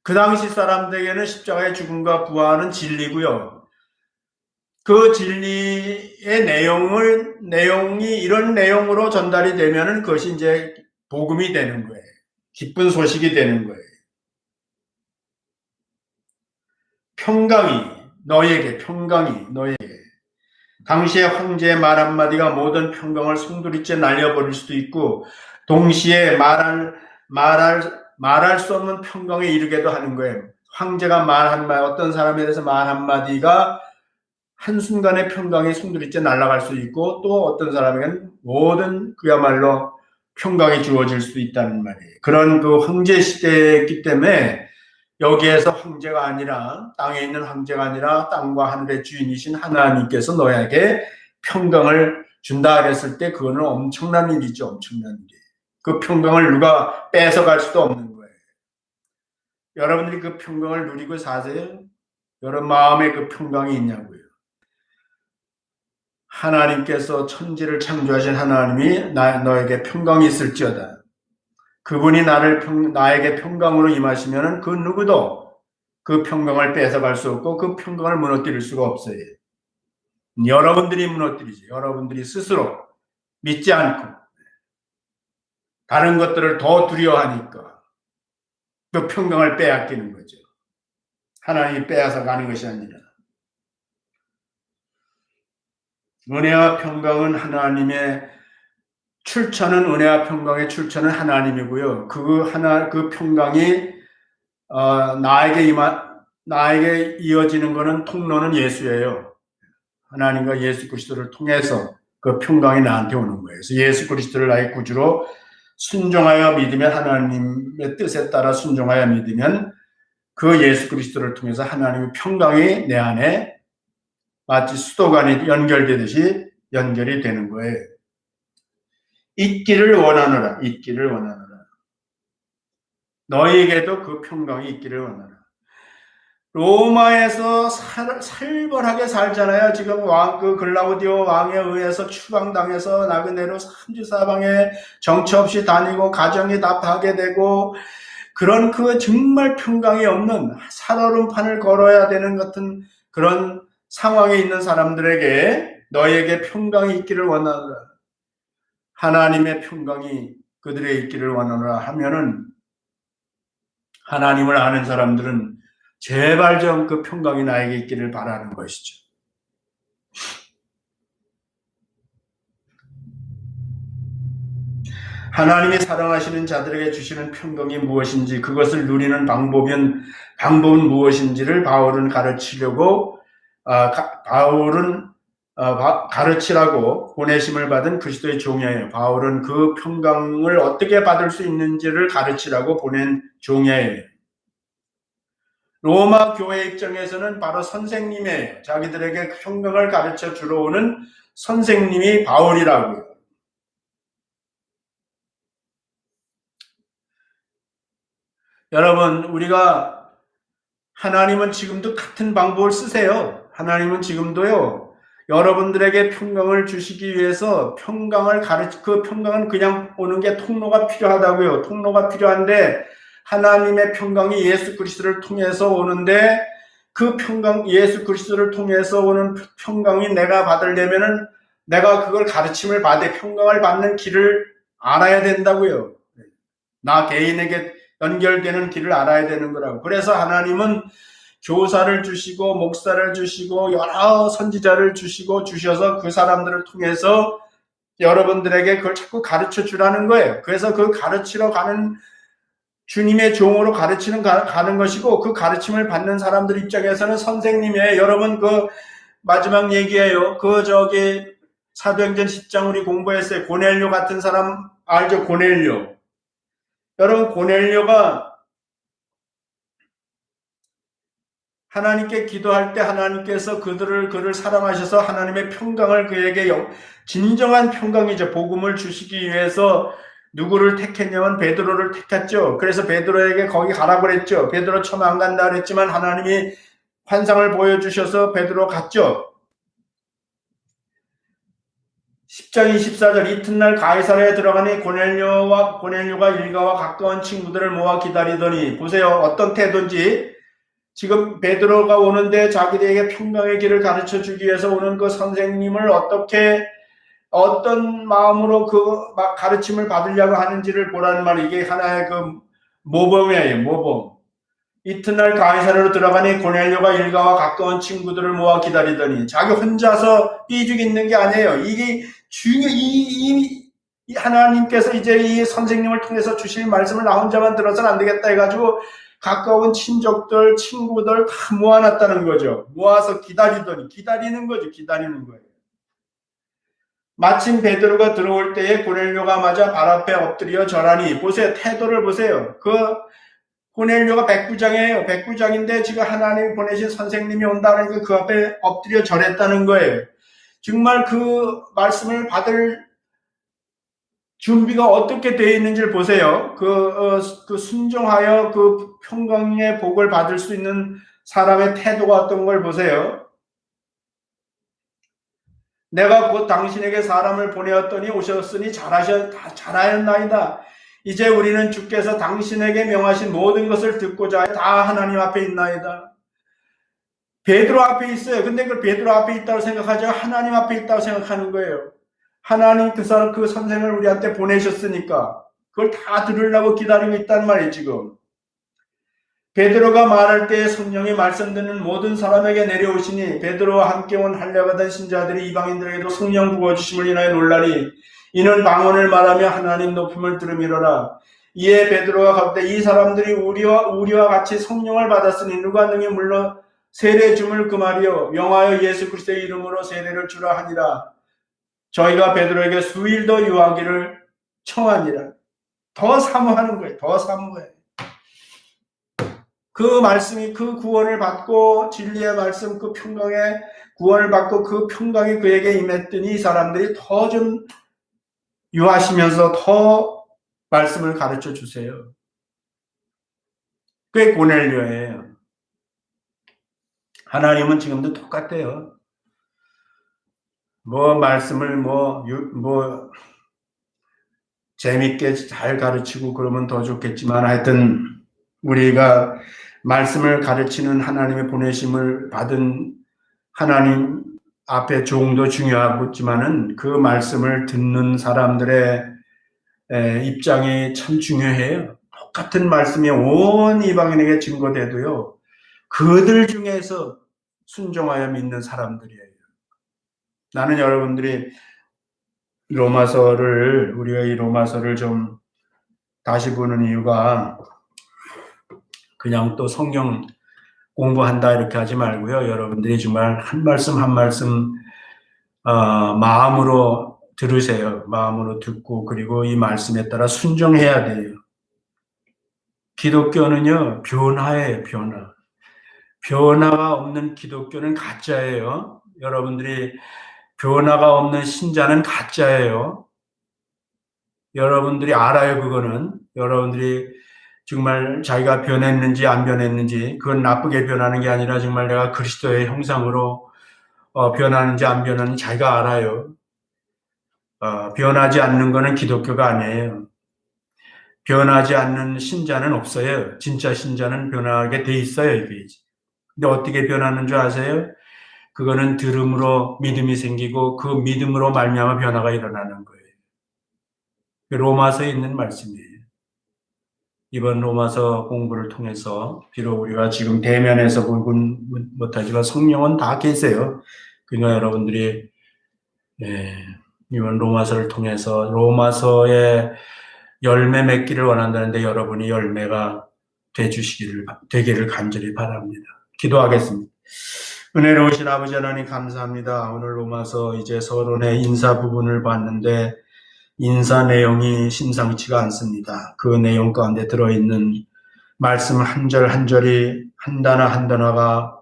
그 당시 사람들에게는 십자가의 죽음과 부활은 진리고요. 그 진리의 내용이 이런 내용으로 전달이 되면은 그것이 이제 복음이 되는 거예요. 기쁜 소식이 되는 거예요. 평강이 너에게. 당시의 황제의 말 한마디가 모든 평강을 송두리째 날려버릴 수도 있고, 동시에 말할 수 없는 평강에 이르게도 하는 거예요. 황제가 어떤 사람에 대해서 말 한마디가 한순간에 평강이 송두리째 날아갈 수 있고, 또 어떤 사람에게는 모든 그야말로 평강이 주어질 수 있다는 말이에요. 그런 황제 시대였기 때문에 여기에서 황제가 아니라 땅에 있는 황제가 아니라 땅과 하늘의 주인이신 하나님께서 너에게 평강을 준다 그랬을 때 그거는 엄청난 일이죠. 엄청난 일이에요. 그 평강을 누가 뺏어갈 수도 없는 거예요. 여러분들이 그 평강을 누리고 사세요? 여러분 마음에 그 평강이 있냐고요. 하나님께서 천지를 창조하신 하나님이 너에게 평강이 있을지어다. 그분이 나에게 평강으로 임하시면은 그 누구도 그 평강을 뺏어갈 수 없고 그 평강을 무너뜨릴 수가 없어요. 여러분들이 무너뜨리지. 여러분들이 스스로 믿지 않고 다른 것들을 더 두려워하니까 그 평강을 빼앗기는 거죠. 하나님이 빼앗아 가는 것이 아니라. 은혜와 평강은 하나님의 출처는 은혜와 평강의 출처는 하나님이고요. 그 평강이 나에게 이어지는 것은 통로는 예수예요. 하나님과 예수 그리스도를 통해서 그 평강이 나한테 오는 거예요. 그래서 예수 그리스도를 나의 구주로 순종하여 믿으면 하나님의 뜻에 따라 순종하여 믿으면 그 예수 그리스도를 통해서 하나님의 평강이 내 안에 마치 수도관이 연결되듯이 연결이 되는 거예요. 있기를 원하노라. 있기를 원하노라. 너희에게도 그 평강이 있기를 원하노라. 로마에서 살벌하게 살잖아요. 지금 그 글라우디오 왕에 의해서 추방당해서 나그네로 삼지사방에 정처 없이 다니고 가정이 다 파괴되고 그런 그 정말 평강이 없는 살얼음판을 걸어야 되는 같은 그런 상황에 있는 사람들에게 너희에게 평강이 있기를 원하노라. 하나님의 평강이 그들의 있기를 원하노라 하면은 하나님을 아는 사람들은 제발 좀 그 평강이 나에게 있기를 바라는 것이죠. 하나님이 사랑하시는 자들에게 주시는 평강이 무엇인지 그것을 누리는 방법은 무엇인지를 바울은 가르치려고 가르치라고 보내심을 받은 그리스도의 종이에요. 바울은 그 평강을 어떻게 받을 수 있는지를 가르치라고 보낸 종이에요. 로마 교회 입장에서는 바로 선생님이에요. 자기들에게 평강을 가르쳐 주러 오는 선생님이 바울이라고요. 여러분, 우리가 하나님은 지금도 같은 방법을 쓰세요. 하나님은 지금도요. 여러분들에게 평강을 주시기 위해서 그 평강은 그냥 오는 게 통로가 필요하다고요. 통로가 필요한데 하나님의 평강이 예수 그리스도를 통해서 오는데 그 평강, 예수 그리스도를 통해서 오는 평강이 내가 받으려면은 내가 그걸 가르침을 받아 평강을 받는 길을 알아야 된다고요. 나 개인에게 연결되는 길을 알아야 되는 거라고. 그래서 하나님은 교사를 주시고 목사를 주시고 여러 선지자를 주셔서 그 사람들을 통해서 여러분들에게 그걸 자꾸 가르쳐 주라는 거예요. 그래서 그 가르치러 가는 주님의 종으로 가는 것이고 그 가르침을 받는 사람들 입장에서는 선생님이에요. 여러분 그 마지막 얘기예요. 사도행전 10장 우리 공부했어요. 고넬료 같은 사람 알죠? 고넬료. 여러분 고넬료가 하나님께 기도할 때 하나님께서 그를 사랑하셔서 하나님의 평강을 그에게 진정한 평강이죠. 복음을 주시기 위해서 누구를 택했냐면 베드로를 택했죠. 그래서 베드로에게 거기 가라고 그랬죠. 베드로 처음 안 간다 그랬지만 하나님이 환상을 보여주셔서 베드로 갔죠. 10장 24절 이튿날 가이사랴에 들어가니 고넬료가 일가와 가까운 친구들을 모아 기다리더니 보세요. 어떤 태도인지 지금 베드로가 오는데 자기들에게 평강의 길을 가르쳐 주기 위해서 오는 그 선생님을 어떤 마음으로 가르침을 받으려고 하는지를 보라는 말. 이게 하나의 그 모범이에요. 모범. 이튿날 가이사랴로 들어가니 고넬료가 일가와 가까운 친구들을 모아 기다리더니 자기 혼자서 삐죽 있는 게 아니에요. 이게 하나님께서 이제 이 선생님을 통해서 주실 말씀을 나 혼자만 들어서는 안 되겠다 해가지고 가까운 친족들, 친구들 다 모아놨다는 거죠. 모아서 기다리는 거예요. 마침 베드로가 들어올 때에 고넬료가 맞아 발 앞에 엎드려 절하니 보세요. 태도를 보세요. 고넬료가 백부장이에요. 백부장인데 지금 하나님이 보내신 선생님이 온다니까 그 앞에 엎드려 절했다는 거예요. 정말 그 말씀을 받을 준비가 어떻게 되어 있는지를 보세요. 그 순종하여 그 평강의 복을 받을 수 있는 사람의 태도가 어떤 걸 보세요. 내가 곧 당신에게 사람을 보내었더니 오셨으니 잘하였나이다. 이제 우리는 주께서 당신에게 명하신 모든 것을 듣고자 다 하나님 앞에 있나이다. 베드로 앞에 있어요. 근데 그 베드로 앞에 있다고 생각하지 않고 하나님 앞에 있다고 생각하는 거예요. 하나님 그 사람 그 선생을 우리한테 보내셨으니까 그걸 다 들으려고 기다리고 있단 말이에요. 지금 베드로가 말할 때 성령이 말씀 듣는 모든 사람에게 내려오시니 베드로와 함께 온 할례받은 신자들이 이방인들에게도 성령 부어주심을 인하여 놀라니 이는 방언을 말하며 하나님 높임을 들음이로라. 이에 베드로가 가로되 이 사람들이 우리와 같이 성령을 받았으니 누가 능히 물러 세례 줌을 그 말이요 명하여 예수 그리스도의 이름으로 세례를 주라 하니라. 저희가 베드로에게 수일 더 유하기를 청하니라. 더 사모하는 거예요. 더 사모해. 그 말씀이 그 구원을 받고 진리의 말씀 그 평강의 구원을 받고 그 평강이 그에게 임했더니 이 사람들이 더 좀 유하시면서 더 말씀을 가르쳐 주세요. 그게 고넬료예요. 하나님은 지금도 똑같아요. 말씀을 재밌게 잘 가르치고 그러면 더 좋겠지만 하여튼 우리가 말씀을 가르치는 하나님의 보내심을 받은 하나님 앞에 종도 중요하지만은 그 말씀을 듣는 사람들의 입장이 참 중요해요. 똑같은 말씀이 온 이방인에게 증거돼도요. 그들 중에서 순종하여 믿는 사람들이에요. 나는 여러분들이 우리가 이 로마서를 좀 다시 보는 이유가 그냥 또 성경 공부한다 이렇게 하지 말고요. 여러분들이 정말 한 말씀 한 말씀 마음으로 들으세요. 마음으로 듣고 그리고 이 말씀에 따라 순종해야 돼요. 기독교는요. 변화예요. 변화가 없는 기독교는 가짜예요. 여러분들이 변화가 없는 신자는 가짜예요. 여러분들이 알아요. 그거는 여러분들이 정말 자기가 변했는지 안 변했는지 그건 나쁘게 변하는 게 아니라 정말 내가 그리스도의 형상으로 변하는지 안 변하는지 자기가 알아요. 변하지 않는 거는 기독교가 아니에요. 변하지 않는 신자는 없어요. 진짜 신자는 변하게 돼 있어요. 이게. 근데 어떻게 변하는 줄 아세요? 그거는 들음으로 믿음이 생기고 그 믿음으로 말미암아 변화가 일어나는 거예요. 로마서에 있는 말씀이에요. 이번 로마서 공부를 통해서 비록 우리가 지금 대면에서 보긴 못하지만 성령은 다 계세요. 그러니까 여러분들이 이번 로마서를 통해서 로마서의 열매 맺기를 원한다는데 여러분이 열매가 되기를 간절히 바랍니다. 기도하겠습니다. 은혜로우신 아버지 하나님 감사합니다. 오늘 로마서 이제 서론의 인사 부분을 봤는데 인사 내용이 심상치가 않습니다. 그 내용 가운데 들어있는 말씀 한 절 한 절이 한 단어 한 단어가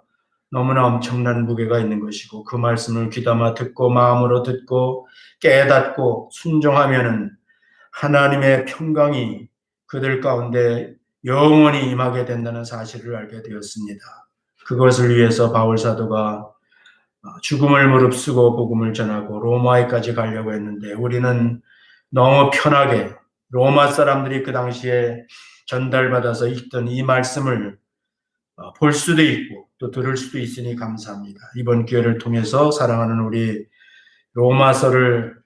너무나 엄청난 무게가 있는 것이고 그 말씀을 귀담아 듣고 마음으로 듣고 깨닫고 순종하면은 하나님의 평강이 그들 가운데 영원히 임하게 된다는 사실을 알게 되었습니다. 그것을 위해서 바울 사도가 죽음을 무릅쓰고 복음을 전하고 로마에까지 가려고 했는데 우리는 너무 편하게 로마 사람들이 그 당시에 전달받아서 읽던 이 말씀을 볼 수도 있고 또 들을 수도 있으니 감사합니다. 이번 기회를 통해서 사랑하는 우리 로마서를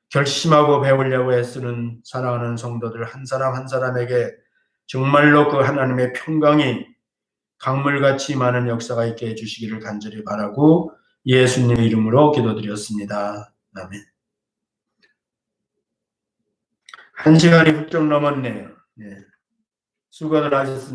결심하고 배우려고 애쓰는 사랑하는 성도들 한 사람 한 사람에게 정말로 그 하나님의 평강이 강물같이 많은 역사가 있게 해주시기를 간절히 바라고 예수님의 이름으로 기도드렸습니다. 아멘. 1시간이 훌쩍 넘었네요. 수고들 하셨습니다.